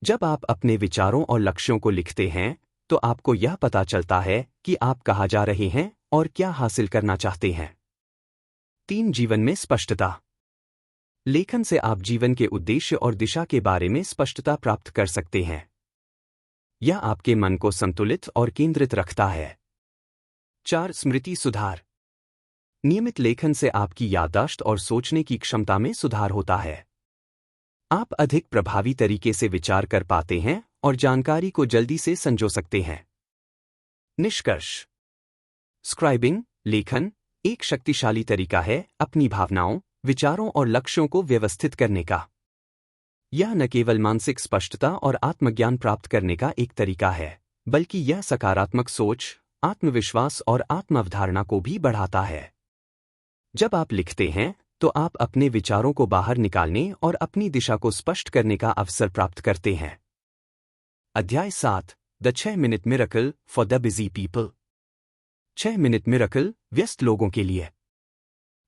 जब आप अपने विचारों और लक्ष्यों को लिखते हैं, तो आपको यह पता चलता है कि आप कहाँ जा रहे हैं और क्या हासिल करना चाहते हैं। 3 जीवन में स्पष्टता। लेखन से आप जीवन के उद्देश्य और दिशा के बारे में स्पष्टता प्राप्त कर सकते हैं। यह आपके मन को संतुलित और केंद्रित रखता है। 4 स्मृति सुधार। नियमित लेखन से आपकी याददाश्त और सोचने की क्षमता में सुधार होता है। आप अधिक प्रभावी तरीके से विचार कर पाते हैं और जानकारी को जल्दी से संजो सकते हैं। निष्कर्ष। स्क्राइबिंग, लेखन, एक शक्तिशाली तरीका है अपनी भावनाओं, विचारों और लक्ष्यों को व्यवस्थित करने का। यह न केवल मानसिक स्पष्टता और आत्मज्ञान प्राप्त करने का एक तरीका है, बल्कि यह सकारात्मक सोच, आत्मविश्वास और आत्मावधारणा को भी बढ़ाता है। जब आप लिखते हैं, तो आप अपने विचारों को बाहर निकालने और अपनी दिशा को स्पष्ट करने का अवसर प्राप्त करते हैं। अध्याय 7, the 6 minute miracle for the busy people. 6 minute miracle व्यस्त लोगों के लिए।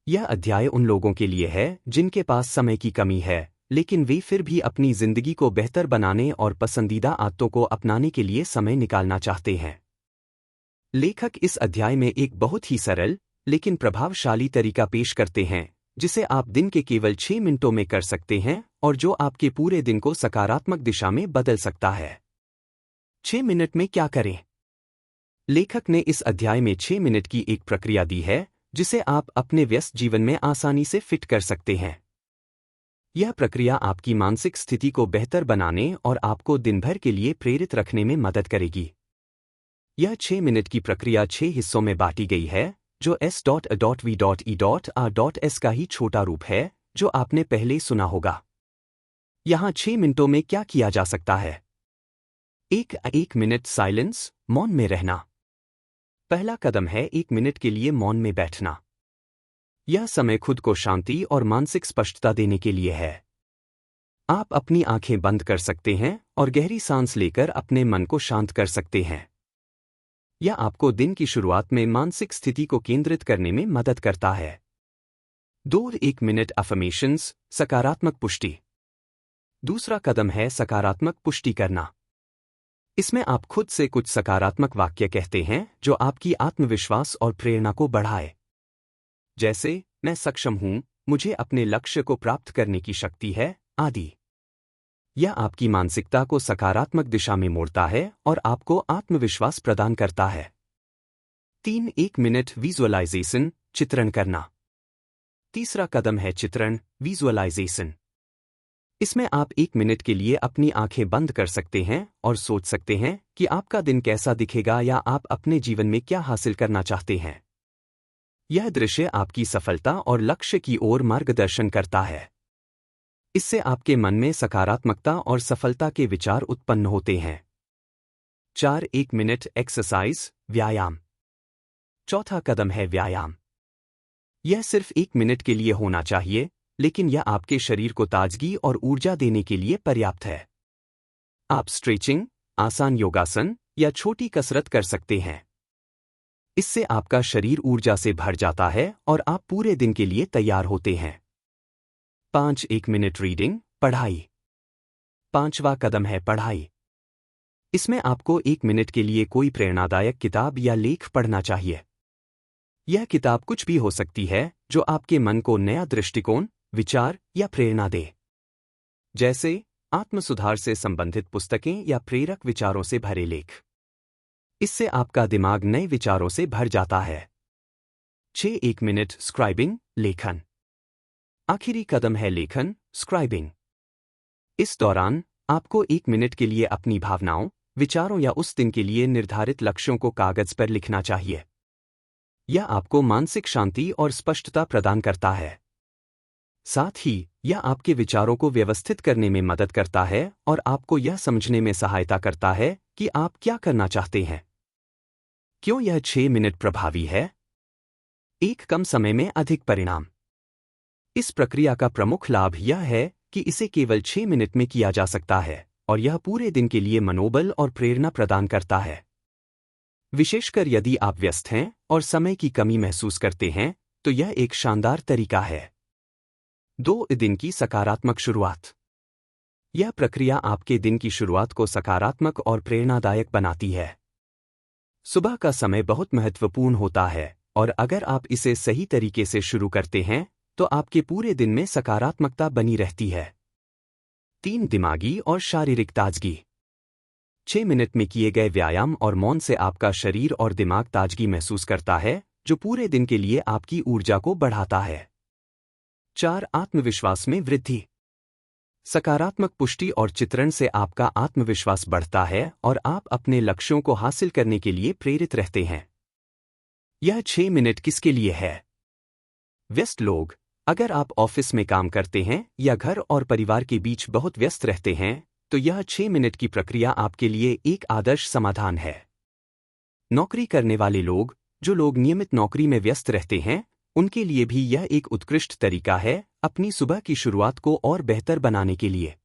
यह अध्याय उन लोगों के लिए है जिनके पास समय की कमी है, लेकिन वे फिर भी अपनी जिंदगी को बेहतर बनाने और पसंदीदा आदतों को अपनाने के लिए समय निकालना चाहते हैं। लेखक इस अध्याय में एक बहुत ही सरल लेकिन प्रभावशाली तरीका पेश करते हैं, जिसे आप दिन के केवल 6 मिनटों में कर सकते हैं और जो आपके पूरे दिन को सकारात्मक दिशा में बदल सकता है। 6 मिनट में क्या करें? लेखक ने इस अध्याय में 6 मिनट की एक प्रक्रिया दी है, जिसे आप अपने व्यस्त जीवन में आसानी से फिट कर सकते हैं। यह प्रक्रिया आपकी मानसिक स्थिति को बेहतर बनाने और आपको दिन भर के लिए प्रेरित रखने में मदद करेगी। यह 6 मिनट की प्रक्रिया 6 हिस्सों में बांटी गई है, जो S.V.E.R.S का ही छोटा रूप है, जो आपने पहले सुना होगा। यहाँ 6 मिनटों में क्या किया जा सकता है? 1 मिनट साइलेंस, मौन में रहना। पहला कदम है 1 मिनट के लिए मौन में बैठना। यह समय खुद को शांति और मानसिक स्पष्टता देने के लिए है। आप अपनी आंखें बंद कर सकते हैं और गहरी सांस लेकर अपने मन को शांत कर सकते हैं। यह आपको दिन की शुरुआत में मानसिक स्थिति को केंद्रित करने में मदद करता है। 1 मिनट अफर्मेशंस, सकारात्मक पुष्टि। दूसरा कदम है सकारात्मक पुष्टि करना। इसमें आप खुद से कुछ सकारात्मक वाक्य कहते हैं जो आपकी आत्मविश्वास और प्रेरणा को बढ़ाए। जैसे, मैं सक्षम हूं, मुझे अपने लक्ष्य को प्राप्त करने की शक्ति है, आदि। यह आपकी मानसिकता को सकारात्मक दिशा में मोड़ता है और आपको आत्मविश्वास प्रदान करता है। 1 मिनट विजुअलाइजेशन, चित्रण करना। तीसरा कदम है चित्रण, विजुअलाइजेशन। इसमें आप 1 मिनट के लिए अपनी आंखें बंद कर सकते हैं और सोच सकते हैं कि आपका दिन कैसा दिखेगा या आप अपने जीवन में क्या हासिल करना चाहते हैं। यह दृश्य आपकी सफलता और लक्ष्य की ओर मार्गदर्शन करता है। इससे आपके मन में सकारात्मकता और सफलता के विचार उत्पन्न होते हैं। 4 1 मिनट एक्सरसाइज व्यायाम। चौथा कदम है व्यायाम। यह सिर्फ 1 मिनट के लिए होना चाहिए, लेकिन यह आपके शरीर को ताजगी और ऊर्जा देने के लिए पर्याप्त है। आप स्ट्रेचिंग, आसान योगासन या छोटी कसरत कर सकते हैं। इससे आपका शरीर ऊर्जा से भर जाता है और आप पूरे दिन के लिए तैयार होते हैं। 5 1 मिनट रीडिंग पढ़ाई। पांचवा कदम है पढ़ाई। इसमें आपको 1 मिनट के लिए कोई प्रेरणादायक किताब या लेख पढ़ना चाहिए। यह किताब कुछ भी हो सकती है जो आपके मन को नया दृष्टिकोण, विचार या प्रेरणा दे। जैसे आत्मसुधार से संबंधित पुस्तकें या प्रेरक विचारों से भरे लेख। इससे आपका दिमाग नए विचारों से भर जाता है। 6 1 मिनट स्क्राइबिंग लेखन। आखिरी कदम है लेखन स्क्राइबिंग। इस दौरान आपको 1 मिनट के लिए अपनी भावनाओं, विचारों या उस दिन के लिए निर्धारित लक्ष्यों को कागज पर लिखना चाहिए। यह आपको मानसिक शांति और स्पष्टता प्रदान करता है। साथ ही यह आपके विचारों को व्यवस्थित करने में मदद करता है और आपको यह समझने में सहायता करता है कि आप क्या करना चाहते हैं। क्यों यह 6 मिनट प्रभावी है? एक कम समय में अधिक परिणाम। इस प्रक्रिया का प्रमुख लाभ यह है कि इसे केवल 6 मिनट में किया जा सकता है और यह पूरे दिन के लिए मनोबल और प्रेरणा प्रदान करता है। विशेषकर यदि आप व्यस्त हैं और समय की कमी महसूस करते हैं, तो यह एक शानदार तरीका है। 2 दिन की सकारात्मक शुरुआत। यह प्रक्रिया आपके दिन की शुरुआत को सकारात्मक और प्रेरणादायक बनाती है। सुबह का समय बहुत महत्वपूर्ण होता है और अगर आप इसे सही तरीके से शुरू करते हैं, तो आपके पूरे दिन में सकारात्मकता बनी रहती है। 3 दिमागी और शारीरिक ताजगी। 6 मिनट में किए गए व्यायाम और मौन से आपका शरीर और दिमाग ताजगी महसूस करता है, जो पूरे दिन के लिए आपकी ऊर्जा को बढ़ाता है। 4 आत्मविश्वास में वृद्धि। सकारात्मक पुष्टि और चित्रण से आपका आत्मविश्वास बढ़ता है और आप अपने लक्ष्यों को हासिल करने के लिए प्रेरित रहते हैं। यह 6 मिनट किसके लिए है? व्यस्त लोग। अगर आप ऑफिस में काम करते हैं या घर और परिवार के बीच बहुत व्यस्त रहते हैं, तो यह 6 मिनट की प्रक्रिया आपके लिए एक आदर्श समाधान है। नौकरी करने वाले लोग, जो लोग नियमित नौकरी में व्यस्त रहते हैं, उनके लिए भी यह एक उत्कृष्ट तरीका है अपनी सुबह की शुरुआत को और बेहतर बनाने के लिए।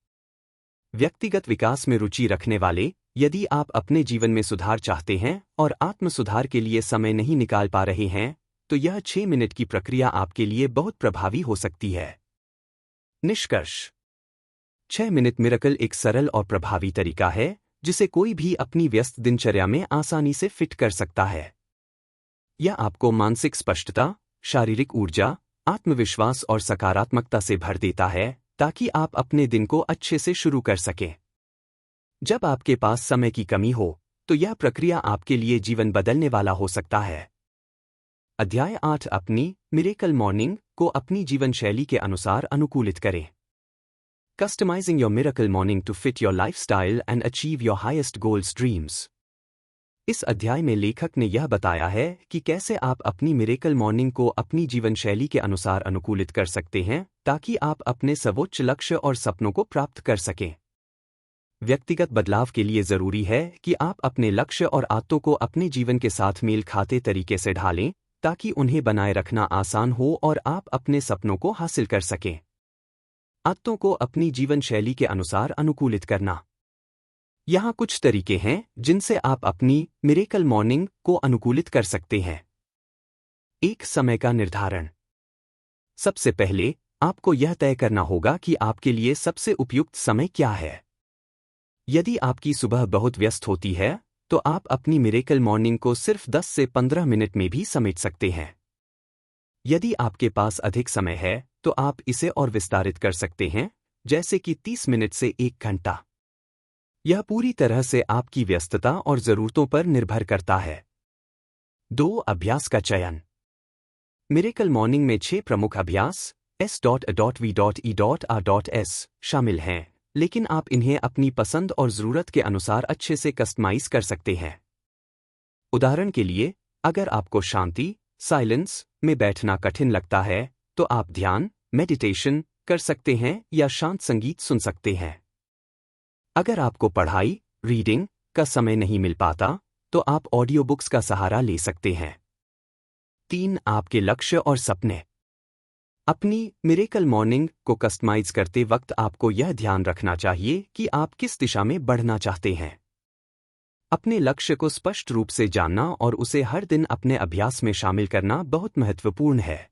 व्यक्तिगत विकास में रुचि रखने वाले, यदि आप अपने जीवन में सुधार चाहते हैं और आत्म सुधार के लिए समय नहीं निकाल पा रहे हैं, तो यह 6 मिनट की प्रक्रिया आपके लिए बहुत प्रभावी हो सकती है। निष्कर्ष। 6 मिनट मिरेकल एक सरल और प्रभावी तरीका है जिसे कोई भी अपनी व्यस्त दिनचर्या में आसानी से फिट कर सकता है। यह आपको मानसिक स्पष्टता, शारीरिक ऊर्जा, आत्मविश्वास और सकारात्मकता से भर देता है ताकि आप अपने दिन को अच्छे से शुरू कर सकें। जब आपके पास समय की कमी हो, तो यह प्रक्रिया आपके लिए जीवन बदलने वाला हो सकता है। अध्याय 8 अपनी मिरेकल मॉर्निंग को अपनी जीवन शैली के अनुसार अनुकूलित करें। Customizing your miracle morning to fit your lifestyle and achieve your highest goals dreams. इस अध्याय में लेखक ने यह बताया है कि कैसे आप अपनी मिरेकल मॉर्निंग को अपनी जीवन शैली के अनुसार अनुकूलित कर सकते हैं ताकि आप अपने सर्वोच्च लक्ष्य और सपनों को प्राप्त कर सकें। व्यक्तिगत बदलाव के लिए जरूरी है कि आप अपने लक्ष्य और आदतों को अपने जीवन के साथ मेल खाते तरीके से ढालें ताकि उन्हें बनाए रखना आसान हो और आप अपने सपनों को हासिल कर सकें। आदतों को अपनी जीवन शैली के अनुसार अनुकूलित करना। यहाँ कुछ तरीके हैं जिनसे आप अपनी मिरेकल मॉर्निंग को अनुकूलित कर सकते हैं। 1 समय का निर्धारण। सबसे पहले आपको यह तय करना होगा कि आपके लिए सबसे उपयुक्त समय क्या है। यदि आपकी सुबह बहुत व्यस्त होती है, तो आप अपनी मिरेकल मॉर्निंग को सिर्फ 10 से 15 मिनट में भी समेट सकते हैं। यदि आपके पास अधिक समय है, तो आप इसे और विस्तारित कर सकते हैं, जैसे कि 30 मिनट से 1 घंटा। यह पूरी तरह से आपकी व्यस्तता और जरूरतों पर निर्भर करता है। 2 अभ्यास का चयन। मिरेकल मॉर्निंग में 6 प्रमुख अभ्यास S.V.E.R.S शामिल हैं, लेकिन आप इन्हें अपनी पसंद और जरूरत के अनुसार अच्छे से कस्टमाइज कर सकते हैं। उदाहरण के लिए, अगर आपको शांति, साइलेंस में बैठना कठिन लगता है तो आप ध्यान, मेडिटेशन कर सकते हैं या शांत संगीत सुन सकते हैं। अगर आपको पढ़ाई, रीडिंग का समय नहीं मिल पाता तो आप ऑडियो बुक्स का सहारा ले सकते हैं। 3. आपके लक्ष्य और सपने। अपनी मिरेकल मॉर्निंग को कस्टमाइज करते वक्त आपको यह ध्यान रखना चाहिए कि आप किस दिशा में बढ़ना चाहते हैं। अपने लक्ष्य को स्पष्ट रूप से जानना और उसे हर दिन अपने अभ्यास में शामिल करना बहुत महत्वपूर्ण है।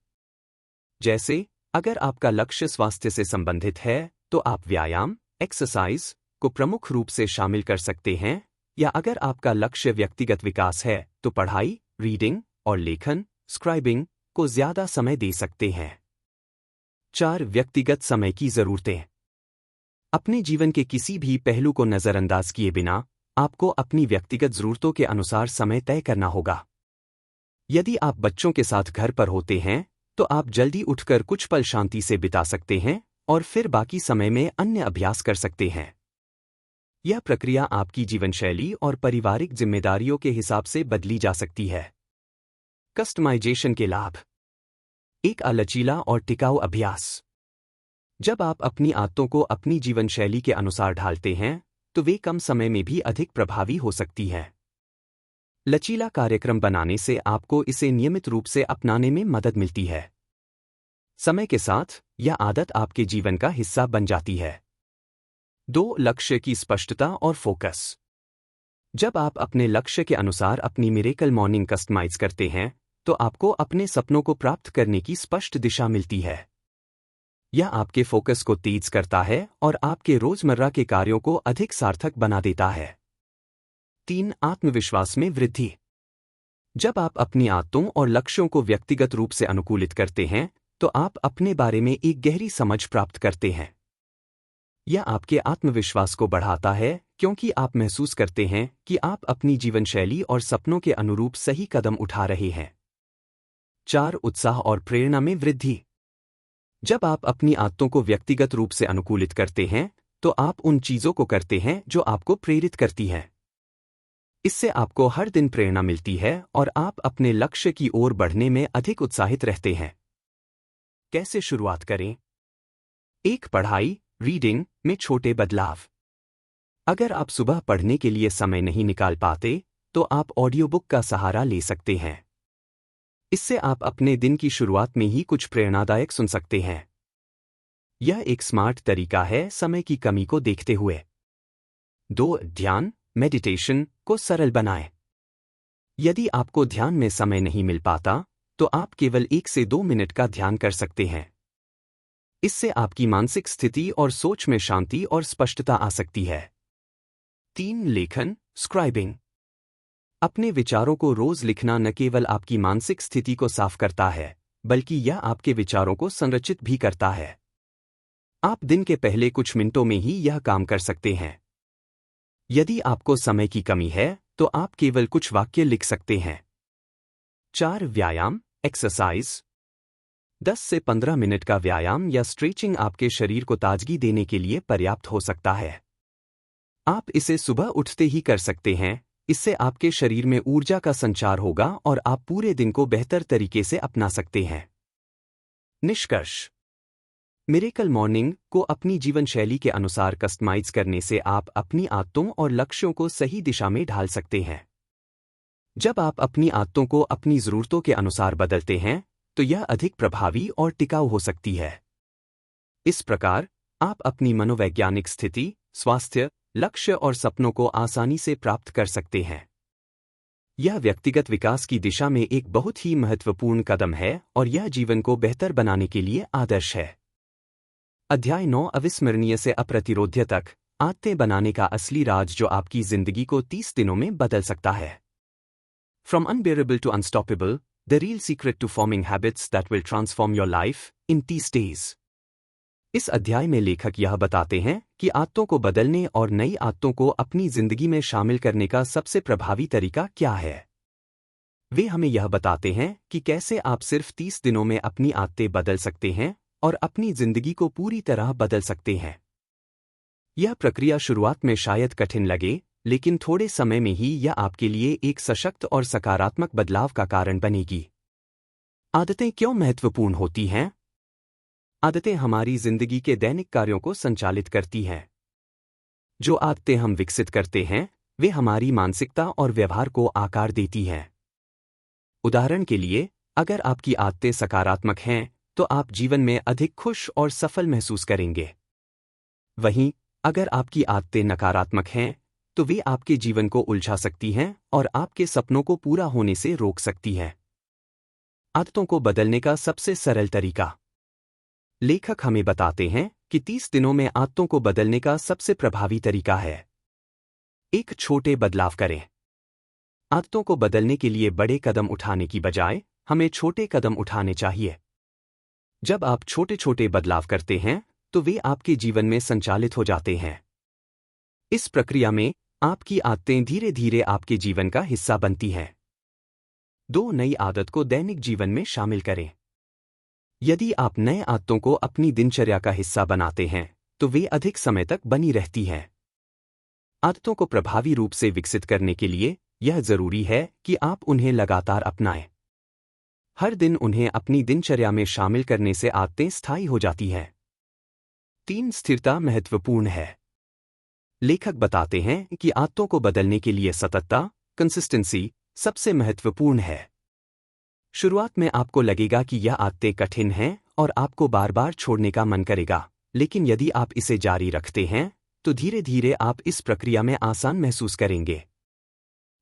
जैसे, अगर आपका लक्ष्य स्वास्थ्य से संबंधित है तो आप व्यायाम, एक्सरसाइज को प्रमुख रूप से शामिल कर सकते हैं, या अगर आपका लक्ष्य व्यक्तिगत विकास है तो पढ़ाई, रीडिंग और लेखन, स्क्राइबिंग को ज्यादा समय दे सकते हैं। 4. व्यक्तिगत समय की जरूरतें। अपने जीवन के किसी भी पहलू को नजरअंदाज किए बिना आपको अपनी व्यक्तिगत जरूरतों के अनुसार समय तय करना होगा। यदि आप बच्चों के साथ घर पर होते हैं तो आप जल्दी उठकर कुछ पल शांति से बिता सकते हैं और फिर बाकी समय में अन्य अभ्यास कर सकते हैं। यह प्रक्रिया आपकी जीवनशैली और पारिवारिक जिम्मेदारियों के हिसाब से बदली जा सकती है। कस्टमाइजेशन के लाभ। एक लचीला और टिकाऊ अभ्यास। जब आप अपनी आदतों को अपनी जीवनशैली के अनुसार ढालते हैं तो वे कम समय में भी अधिक प्रभावी हो सकती हैं। लचीला कार्यक्रम बनाने से आपको इसे नियमित रूप से अपनाने में मदद मिलती है। समय के साथ यह आदत आपके जीवन का हिस्सा बन जाती है। 2. लक्ष्य की स्पष्टता और फोकस। जब आप अपने लक्ष्य के अनुसार अपनी मिरेकल मॉर्निंग कस्टमाइज करते हैं तो आपको अपने सपनों को प्राप्त करने की स्पष्ट दिशा मिलती है। यह आपके फोकस को तेज करता है और आपके रोजमर्रा के कार्यों को अधिक सार्थक बना देता है। 3. आत्मविश्वास में वृद्धि। जब आप अपनी आदतों और लक्ष्यों को व्यक्तिगत रूप से अनुकूलित करते हैं तो आप अपने बारे में एक गहरी समझ प्राप्त करते हैं। यह आपके आत्मविश्वास को बढ़ाता है क्योंकि आप महसूस करते हैं कि आप अपनी जीवनशैली और सपनों के अनुरूप सही कदम उठा रहे हैं। 4. उत्साह और प्रेरणा में वृद्धि। जब आप अपनी आदतों को व्यक्तिगत रूप से अनुकूलित करते हैं तो आप उन चीजों को करते हैं जो आपको प्रेरित करती हैं। इससे आपको हर दिन प्रेरणा मिलती है और आप अपने लक्ष्य की ओर बढ़ने में अधिक उत्साहित रहते हैं। कैसे शुरुआत करें? 1. पढ़ाई, रीडिंग में छोटे बदलाव। अगर आप सुबह पढ़ने के लिए समय नहीं निकाल पाते तो आप ऑडियो बुक का सहारा ले सकते हैं। इससे आप अपने दिन की शुरुआत में ही कुछ प्रेरणादायक सुन सकते हैं। यह एक स्मार्ट तरीका है समय की कमी को देखते हुए। 2. ध्यान, मेडिटेशन को सरल बनाएं। यदि आपको ध्यान में समय नहीं मिल पाता तो आप केवल 1 से 2 मिनट का ध्यान कर सकते हैं। इससे आपकी मानसिक स्थिति और सोच में शांति और स्पष्टता आ सकती है। 3. लेखन, स्क्राइबिंग। अपने विचारों को रोज लिखना न केवल आपकी मानसिक स्थिति को साफ करता है बल्कि यह आपके विचारों को संरचित भी करता है। आप दिन के पहले कुछ मिनटों में ही यह काम कर सकते हैं। यदि आपको समय की कमी है तो आप केवल कुछ वाक्य लिख सकते हैं। 4. व्यायाम, एक्सरसाइज। 10 से 15 मिनट का व्यायाम या स्ट्रेचिंग आपके शरीर को ताजगी देने के लिए पर्याप्त हो सकता है। आप इसे सुबह उठते ही कर सकते हैं। इससे आपके शरीर में ऊर्जा का संचार होगा और आप पूरे दिन को बेहतर तरीके से अपना सकते हैं। निष्कर्ष। मिरेकल मॉर्निंग को अपनी जीवन शैली के अनुसार कस्टमाइज करने से आप अपनी आदतों और लक्ष्यों को सही दिशा में ढाल सकते हैं। जब आप अपनी आदतों को अपनी जरूरतों के अनुसार बदलते हैं तो यह अधिक प्रभावी और टिकाऊ हो सकती है। इस प्रकार आप अपनी मनोवैज्ञानिक स्थिति, स्वास्थ्य, लक्ष्य और सपनों को आसानी से प्राप्त कर सकते हैं। यह व्यक्तिगत विकास की दिशा में एक बहुत ही महत्वपूर्ण कदम है और यह जीवन को बेहतर बनाने के लिए आदर्श है। अध्याय 9 अविस्मरणीय से अप्रतिरोध्य तक, आदतें बनाने का असली राज जो आपकी जिंदगी को 30 दिनों में बदल सकता है। From unbearable to unstoppable, the real secret to forming habits that will transform your life in 30 days. इस अध्याय में लेखक यह बताते हैं कि आदतों को बदलने और नई आदतों को अपनी जिंदगी में शामिल करने का सबसे प्रभावी तरीका क्या है। वे हमें यह बताते हैं कि कैसे आप सिर्फ 30 दिनों में अपनी आदतें बदल सकते हैं और अपनी जिंदगी को पूरी तरह बदल सकते हैं। यह प्रक्रिया शुरुआत में शायद कठिन लगे, लेकिन थोड़े समय में ही यह आपके लिए एक सशक्त और सकारात्मक बदलाव का कारण बनेगी। आदतें क्यों महत्वपूर्ण होती हैं? आदतें हमारी जिंदगी के दैनिक कार्यों को संचालित करती हैं। जो आदतें हम विकसित करते हैं, वे हमारी मानसिकता और व्यवहार को आकार देती हैं। उदाहरण के लिए, अगर आपकी आदतें सकारात्मक हैं, तो आप जीवन में अधिक खुश और सफल महसूस करेंगे। वहीं, अगर आपकी आदतें नकारात्मक हैं, तो वे आपके जीवन को उलझा सकती हैं और आपके सपनों को पूरा होने से रोक सकती हैं। आदतों को बदलने का सबसे सरल तरीका। लेखक हमें बताते हैं कि 30 दिनों में आदतों को बदलने का सबसे प्रभावी तरीका है। एक छोटे बदलाव करें। आदतों को बदलने के लिए बड़े कदम उठाने की बजाय हमें छोटे कदम उठाने चाहिए। जब आप छोटे छोटे बदलाव करते हैं, तो वे आपके जीवन में संचालित हो जाते हैं। इस प्रक्रिया में आपकी आदतें धीरे धीरे आपके जीवन का हिस्सा बनती हैं। 2 नई आदत को दैनिक जीवन में शामिल करें। यदि आप नए आदतों को अपनी दिनचर्या का हिस्सा बनाते हैं, तो वे अधिक समय तक बनी रहती हैं। आदतों को प्रभावी रूप से विकसित करने के लिए यह जरूरी है कि आप उन्हें लगातार अपनाएं। हर दिन उन्हें अपनी दिनचर्या में शामिल करने से आदतें स्थायी हो जाती हैं। 3 स्थिरता महत्वपूर्ण है। लेखक बताते हैं कि आदतों को बदलने के लिए सततता, कंसिस्टेंसी सबसे महत्वपूर्ण है। शुरुआत में आपको लगेगा कि यह आदतें कठिन हैं और आपको बार बार छोड़ने का मन करेगा, लेकिन यदि आप इसे जारी रखते हैं, तो धीरे धीरे आप इस प्रक्रिया में आसान महसूस करेंगे।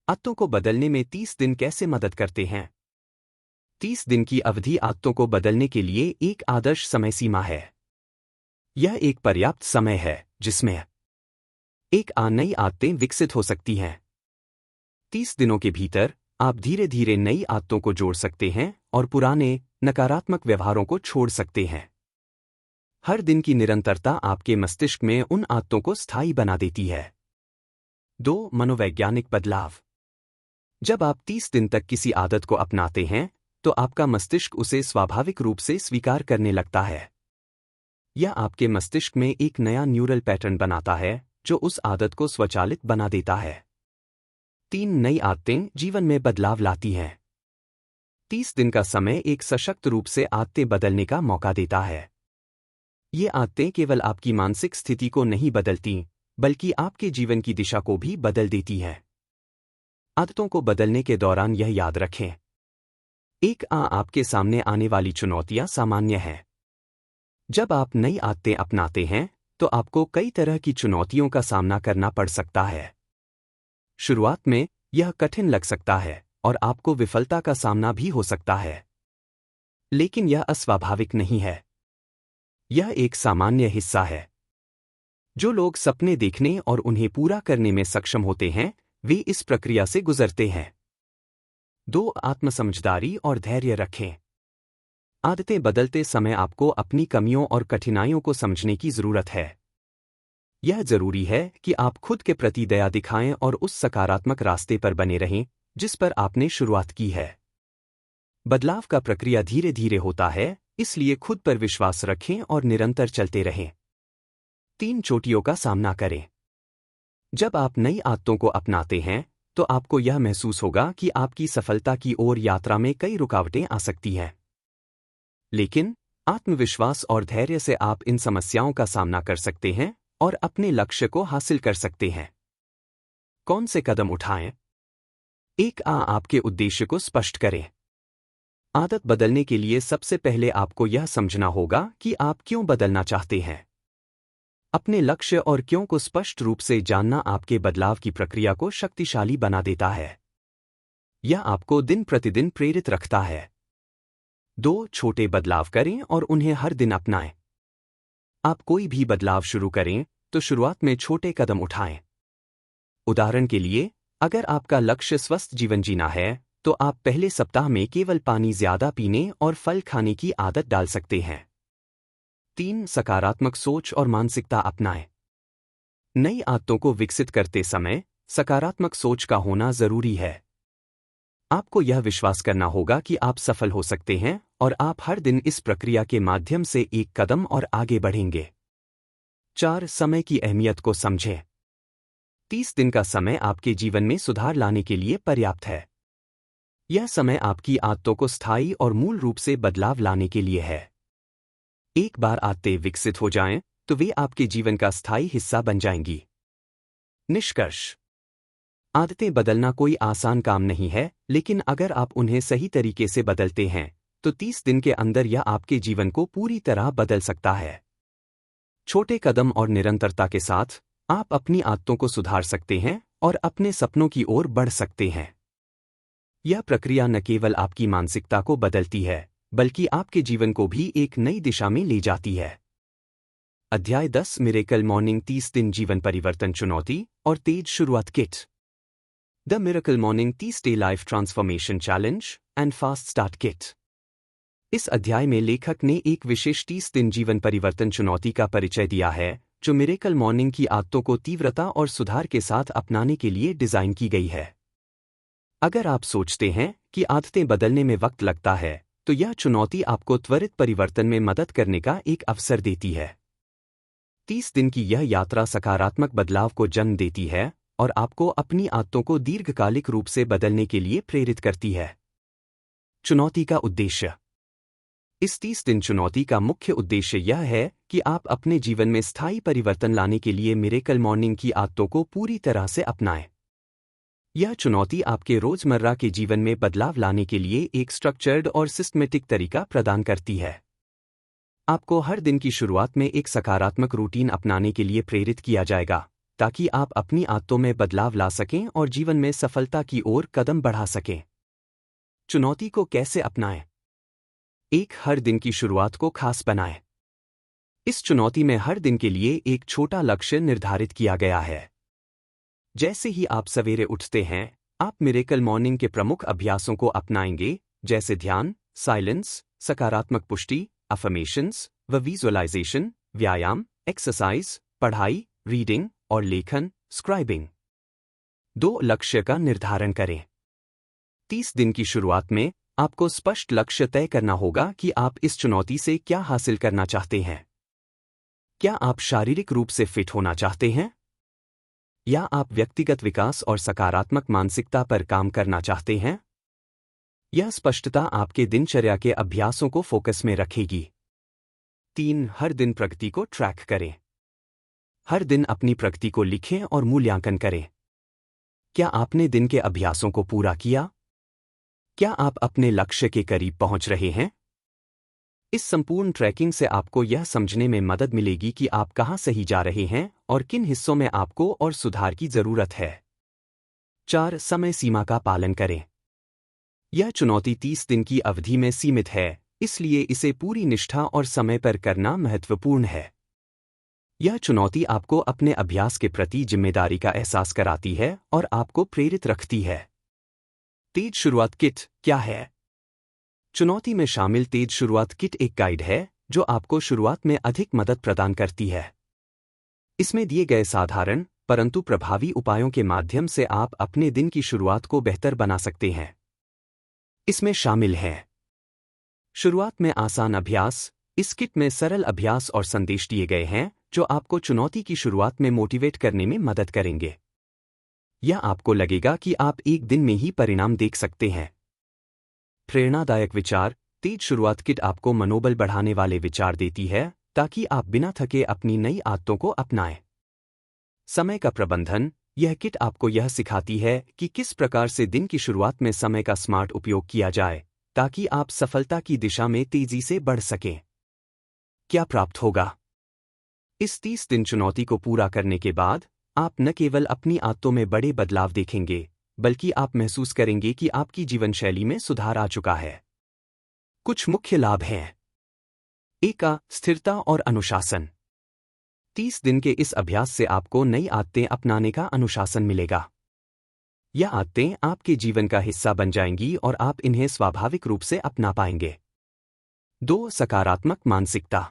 आदतों को बदलने में 30 दिन कैसे मदद करते हैं? 30 दिन की अवधि आदतों को बदलने के लिए एक आदर्श समय सीमा है। यह एक पर्याप्त समय है जिसमें नई आदतें विकसित हो सकती हैं। 30 दिनों के भीतर आप धीरे धीरे नई आदतों को जोड़ सकते हैं और पुराने, नकारात्मक व्यवहारों को छोड़ सकते हैं। हर दिन की निरंतरता आपके मस्तिष्क में उन आदतों को स्थायी बना देती है। 2 मनोवैज्ञानिक बदलाव। जब आप 30 दिन तक किसी आदत को अपनाते हैं, तो आपका मस्तिष्क उसे स्वाभाविक रूप से स्वीकार करने लगता है। यह आपके मस्तिष्क में एक नया न्यूरल पैटर्न बनाता है, जो उस आदत को स्वचालित बना देता है। 3 नई आदतें जीवन में बदलाव लाती हैं। 30 दिन का समय एक सशक्त रूप से आदतें बदलने का मौका देता है। ये आदतें केवल आपकी मानसिक स्थिति को नहीं बदलती, बल्कि आपके जीवन की दिशा को भी बदल देती हैं। आदतों को बदलने के दौरान यह याद रखें। आपके सामने आने वाली चुनौतियां सामान्य हैं। जब आप नई आदतें अपनाते हैं, तो आपको कई तरह की चुनौतियों का सामना करना पड़ सकता है। शुरुआत में यह कठिन लग सकता है और आपको विफलता का सामना भी हो सकता है। लेकिन यह अस्वाभाविक नहीं है। यह एक सामान्य हिस्सा है। जो लोग सपने देखने और उन्हें पूरा करने में सक्षम होते हैं, वे इस प्रक्रिया से गुजरते हैं। 2 आत्मसमझदारी और धैर्य रखें। आदतें बदलते समय आपको अपनी कमियों और कठिनाइयों को समझने की जरूरत है। यह जरूरी है कि आप खुद के प्रति दया दिखाएं और उस सकारात्मक रास्ते पर बने रहें जिस पर आपने शुरुआत की है। बदलाव का प्रक्रिया धीरे धीरे होता है, इसलिए खुद पर विश्वास रखें और निरंतर चलते रहें। 3 चोटियों का सामना करें। जब आप नई आदतों को अपनाते हैं, तो आपको यह महसूस होगा कि आपकी सफलता की ओर यात्रा में कई रुकावटें आ सकती हैं। लेकिन आत्मविश्वास और धैर्य से आप इन समस्याओं का सामना कर सकते हैं और अपने लक्ष्य को हासिल कर सकते हैं। कौन से कदम उठाएं? आपके उद्देश्य को स्पष्ट करें। आदत बदलने के लिए सबसे पहले आपको यह समझना होगा कि आप क्यों बदलना चाहते हैं। अपने लक्ष्य और क्यों को स्पष्ट रूप से जानना आपके बदलाव की प्रक्रिया को शक्तिशाली बना देता है। यह आपको दिन प्रतिदिन प्रेरित रखता है। 2 छोटे बदलाव करें और उन्हें हर दिन अपनाएं। आप कोई भी बदलाव शुरू करें, तो शुरुआत में छोटे कदम उठाएं। उदाहरण के लिए, अगर आपका लक्ष्य स्वस्थ जीवन जीना है, तो आप पहले सप्ताह में केवल पानी ज्यादा पीने और फल खाने की आदत डाल सकते हैं। 3 सकारात्मक सोच और मानसिकता अपनाएं। नई आदतों को विकसित करते समय सकारात्मक सोच का होना जरूरी है। आपको यह विश्वास करना होगा कि आप सफल हो सकते हैं और आप हर दिन इस प्रक्रिया के माध्यम से एक कदम और आगे बढ़ेंगे। 4 समय की अहमियत को समझें। 30 दिन का समय आपके जीवन में सुधार लाने के लिए पर्याप्त है। यह समय आपकी आदतों को स्थायी और मूल रूप से बदलाव लाने के लिए है। एक बार आदतें विकसित हो जाएं, तो वे आपके जीवन का स्थायी हिस्सा बन जाएंगी। निष्कर्ष: आदतें बदलना कोई आसान काम नहीं है, लेकिन अगर आप उन्हें सही तरीके से बदलते हैं, तो 30 दिन के अंदर यह आपके जीवन को पूरी तरह बदल सकता है। छोटे कदम और निरंतरता के साथ, आप अपनी आदतों को सुधार सकते हैं और अपने सपनों की ओर बढ़ सकते हैं। यह प्रक्रिया न केवल आपकी मानसिकता को बदलती है, बल्कि आपके जीवन को भी एक नई दिशा में ले जाती है। अध्याय 10 मिरेकल मॉर्निंग 30 दिन जीवन परिवर्तन चुनौती और तेज शुरुआत kit. The miracle morning 30 day life transformation challenge and fast start kit. इस अध्याय में लेखक ने एक विशेष 30 दिन जीवन परिवर्तन चुनौती का परिचय दिया है, जो मिरेकल मॉर्निंग की आदतों को तीव्रता और सुधार के साथ अपनाने के लिए डिजाइन की गई है। अगर आप सोचते हैं कि आदतें बदलने में वक्त लगता है, तो यह चुनौती आपको त्वरित परिवर्तन में मदद करने का एक अवसर देती है। 30 दिन की यह यात्रा सकारात्मक बदलाव को जन्म देती है और आपको अपनी आदतों को दीर्घकालिक रूप से बदलने के लिए प्रेरित करती है। चुनौती का उद्देश्य। इस 30 दिन चुनौती का मुख्य उद्देश्य यह है कि आप अपने जीवन में स्थायी परिवर्तन लाने के लिए मिरेकल मॉर्निंग की आदतों को पूरी तरह से अपनाएं। यह चुनौती आपके रोजमर्रा के जीवन में बदलाव लाने के लिए एक स्ट्रक्चर्ड और सिस्टमेटिक तरीका प्रदान करती है। आपको हर दिन की शुरुआत में एक सकारात्मक रूटीन अपनाने के लिए प्रेरित किया जाएगा, ताकि आप अपनी आदतों में बदलाव ला सकें और जीवन में सफलता की ओर कदम बढ़ा सकें। चुनौती को कैसे अपनाएं? एक हर दिन की शुरुआत को खास बनाएं। इस चुनौती में हर दिन के लिए एक छोटा लक्ष्य निर्धारित किया गया है। जैसे ही आप सवेरे उठते हैं, आप मिरेकल मॉर्निंग के प्रमुख अभ्यासों को अपनाएंगे, जैसे ध्यान, साइलेंस, सकारात्मक पुष्टि, अफर्मेशंस व विजुअलाइजेशन, व्यायाम, एक्सरसाइज, पढ़ाई, रीडिंग और लेखन, स्क्राइबिंग। 2 लक्ष्य का निर्धारण करें। 30 दिन की शुरुआत में आपको स्पष्ट लक्ष्य तय करना होगा कि आप इस चुनौती से क्या हासिल करना चाहते हैं। क्या आप शारीरिक रूप से फिट होना चाहते हैं? या आप व्यक्तिगत विकास और सकारात्मक मानसिकता पर काम करना चाहते हैं? यह स्पष्टता आपके दिनचर्या के अभ्यासों को फोकस में रखेगी। 3 हर दिन प्रगति को ट्रैक करें। हर दिन अपनी प्रगति को लिखें और मूल्यांकन करें। क्या आपने दिन के अभ्यासों को पूरा किया? क्या आप अपने लक्ष्य के करीब पहुंच रहे हैं? इस संपूर्ण ट्रैकिंग से आपको यह समझने में मदद मिलेगी कि आप कहां सही जा रहे हैं और किन हिस्सों में आपको और सुधार की जरूरत है। 4 समय सीमा का पालन करें। यह चुनौती 30 दिन की अवधि में सीमित है, इसलिए इसे पूरी निष्ठा और समय पर करना महत्वपूर्ण है। यह चुनौती आपको अपने अभ्यास के प्रति जिम्मेदारी का एहसास कराती है और आपको प्रेरित रखती है। तेज शुरुआत किट क्या है? चुनौती में शामिल तेज शुरुआत किट एक गाइड है जो आपको शुरुआत में अधिक मदद प्रदान करती है। इसमें दिए गए साधारण परंतु प्रभावी उपायों के माध्यम से आप अपने दिन की शुरुआत को बेहतर बना सकते हैं। इसमें शामिल हैं: शुरुआत में आसान अभ्यास। इस किट में सरल अभ्यास और संदेश दिए गए हैं जो आपको चुनौती की शुरुआत में मोटिवेट करने में मदद करेंगे। यह आपको लगेगा कि आप एक दिन में ही परिणाम देख सकते हैं। प्रेरणादायक विचार। तेज शुरुआत किट आपको मनोबल बढ़ाने वाले विचार देती है ताकि आप बिना थके अपनी नई आदतों को अपनाएं। समय का प्रबंधन। यह किट आपको यह सिखाती है कि किस प्रकार से दिन की शुरुआत में समय का स्मार्ट उपयोग किया जाए ताकि आप सफलता की दिशा में तेजी से बढ़ सकें। क्या प्राप्त होगा? इस 30 दिन चुनौती को पूरा करने के बाद आप न केवल अपनी आदतों में बड़े बदलाव देखेंगे, बल्कि आप महसूस करेंगे कि आपकी जीवन शैली में सुधार आ चुका है। कुछ मुख्य लाभ हैं। 1 स्थिरता और अनुशासन। 30 दिन के इस अभ्यास से आपको नई आदतें अपनाने का अनुशासन मिलेगा। यह आदतें आपके जीवन का हिस्सा बन जाएंगी और आप इन्हें स्वाभाविक रूप से अपना पाएंगे। 2 सकारात्मक मानसिकता।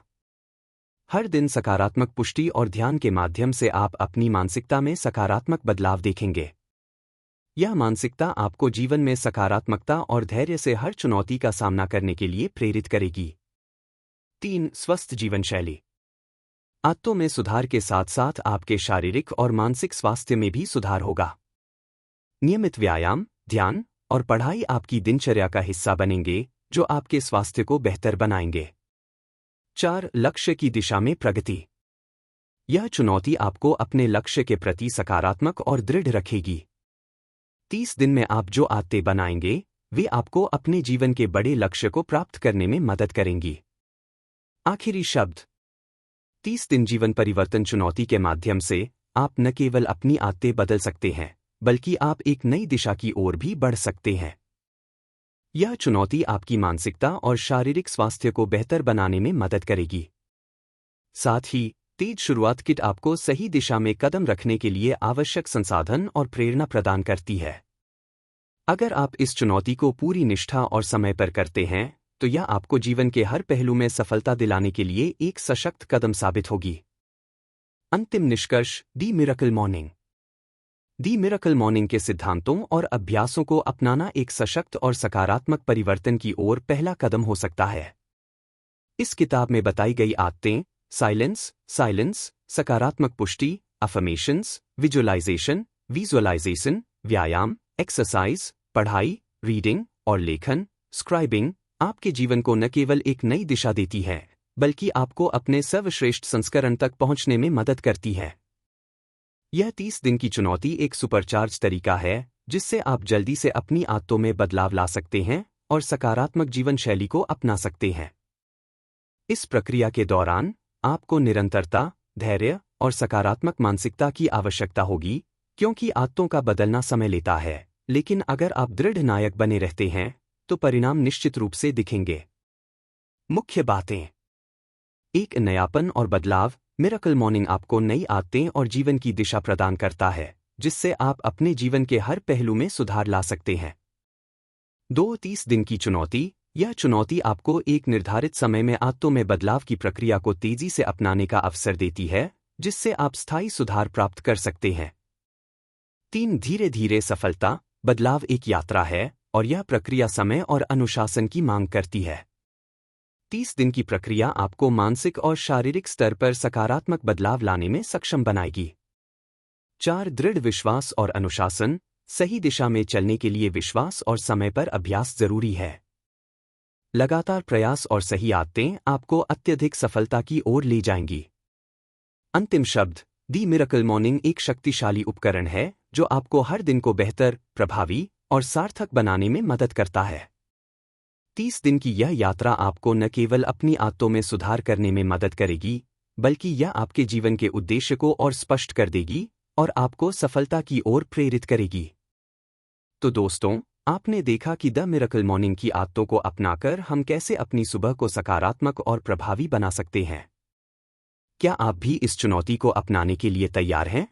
हर दिन सकारात्मक पुष्टि और ध्यान के माध्यम से आप अपनी मानसिकता में सकारात्मक बदलाव देखेंगे। यह मानसिकता आपको जीवन में सकारात्मकता और धैर्य से हर चुनौती का सामना करने के लिए प्रेरित करेगी। 3 स्वस्थ जीवन शैली। आदतों में सुधार के साथ साथ आपके शारीरिक और मानसिक स्वास्थ्य में भी सुधार होगा। नियमित व्यायाम, ध्यान और पढ़ाई आपकी दिनचर्या का हिस्सा बनेंगे, जो आपके स्वास्थ्य को बेहतर बनाएंगे। 4. लक्ष्य की दिशा में प्रगति। यह चुनौती आपको अपने लक्ष्य के प्रति सकारात्मक और दृढ़ रखेगी। 30 दिन में आप जो आदतें बनाएंगे, वे आपको अपने जीवन के बड़े लक्ष्य को प्राप्त करने में मदद करेंगी। आखिरी शब्द। 30 दिन जीवन परिवर्तन चुनौती के माध्यम से आप न केवल अपनी आदतें बदल सकते हैं, बल्कि आप एक नई दिशा की ओर भी बढ़ सकते हैं। यह चुनौती आपकी मानसिकता और शारीरिक स्वास्थ्य को बेहतर बनाने में मदद करेगी। साथ ही तेज शुरुआत किट आपको सही दिशा में कदम रखने के लिए आवश्यक संसाधन और प्रेरणा प्रदान करती है। अगर आप इस चुनौती को पूरी निष्ठा और समय पर करते हैं, तो यह आपको जीवन के हर पहलू में सफलता दिलाने के लिए एक सशक्त कदम साबित होगी। अंतिम निष्कर्ष। दी मिरेकल मॉर्निंग। दी मिरेकल मॉर्निंग के सिद्धांतों और अभ्यासों को अपनाना एक सशक्त और सकारात्मक परिवर्तन की ओर पहला कदम हो सकता है। इस किताब में बताई गई आदतें साइलेंस, सकारात्मक पुष्टि, अफर्मेशंस, विजुअलाइजेशन, व्यायाम, एक्सरसाइज, पढ़ाई, रीडिंग और लेखन, स्क्राइबिंग, आपके जीवन को न केवल एक नई दिशा देती है, बल्कि आपको अपने सर्वश्रेष्ठ संस्करण तक पहुंचने में मदद करती है। यह 30 दिन की चुनौती एक सुपरचार्ज तरीका है, जिससे आप जल्दी से अपनी आदतों में बदलाव ला सकते हैं और सकारात्मक जीवन शैली को अपना सकते हैं। इस प्रक्रिया के दौरान आपको निरंतरता, धैर्य और सकारात्मक मानसिकता की आवश्यकता होगी, क्योंकि आदतों का बदलना समय लेता है, लेकिन अगर आप दृढ़ नायक बने रहते हैं, तो परिणाम निश्चित रूप से दिखेंगे। मुख्य बातें। एक नयापन और बदलाव। मिरेकल मॉर्निंग आपको नई आदतें और जीवन की दिशा प्रदान करता है, जिससे आप अपने जीवन के हर पहलू में सुधार ला सकते हैं। 2. 30 दिन की चुनौती। यह चुनौती आपको एक निर्धारित समय में आदतों में बदलाव की प्रक्रिया को तेजी से अपनाने का अवसर देती है, जिससे आप स्थायी सुधार प्राप्त कर सकते हैं। 3. धीरे धीरे सफलता। बदलाव एक यात्रा है, और यह प्रक्रिया समय और अनुशासन की मांग करती है। 30 दिन की प्रक्रिया आपको मानसिक और शारीरिक स्तर पर सकारात्मक बदलाव लाने में सक्षम बनाएगी। 4. दृढ़ विश्वास और अनुशासन। सही दिशा में चलने के लिए विश्वास और समय पर अभ्यास जरूरी है। लगातार प्रयास और सही आदतें आपको अत्यधिक सफलता की ओर ले जाएंगी। अंतिम शब्द। दी मिरेकल मॉर्निंग एक शक्तिशाली उपकरण है, जो आपको हर दिन को बेहतर, प्रभावी और सार्थक बनाने में मदद करता है। 30 दिन की यह यात्रा आपको न केवल अपनी आदतों में सुधार करने में मदद करेगी, बल्कि यह आपके जीवन के उद्देश्य को और स्पष्ट कर देगी और आपको सफलता की ओर प्रेरित करेगी। तो दोस्तों, आपने देखा कि द मिरेकल मॉर्निंग की आदतों को अपनाकर हम कैसे अपनी सुबह को सकारात्मक और प्रभावी बना सकते हैं। क्या आप भी इस चुनौती को अपनाने के लिए तैयार हैं?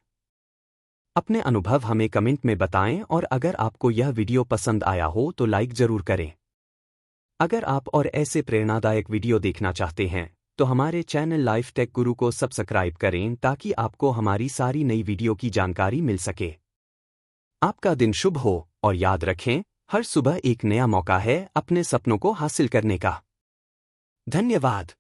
अपने अनुभव हमें कमेंट में बताएं, और अगर आपको यह वीडियो पसंद आया हो तो लाइक जरूर करें। अगर आप और ऐसे प्रेरणादायक वीडियो देखना चाहते हैं, तो हमारे चैनल लाइफ टेक गुरु को सब्सक्राइब करें, ताकि आपको हमारी सारी नई वीडियो की जानकारी मिल सके। आपका दिन शुभ हो, और याद रखें, हर सुबह एक नया मौका है अपने सपनों को हासिल करने का। धन्यवाद।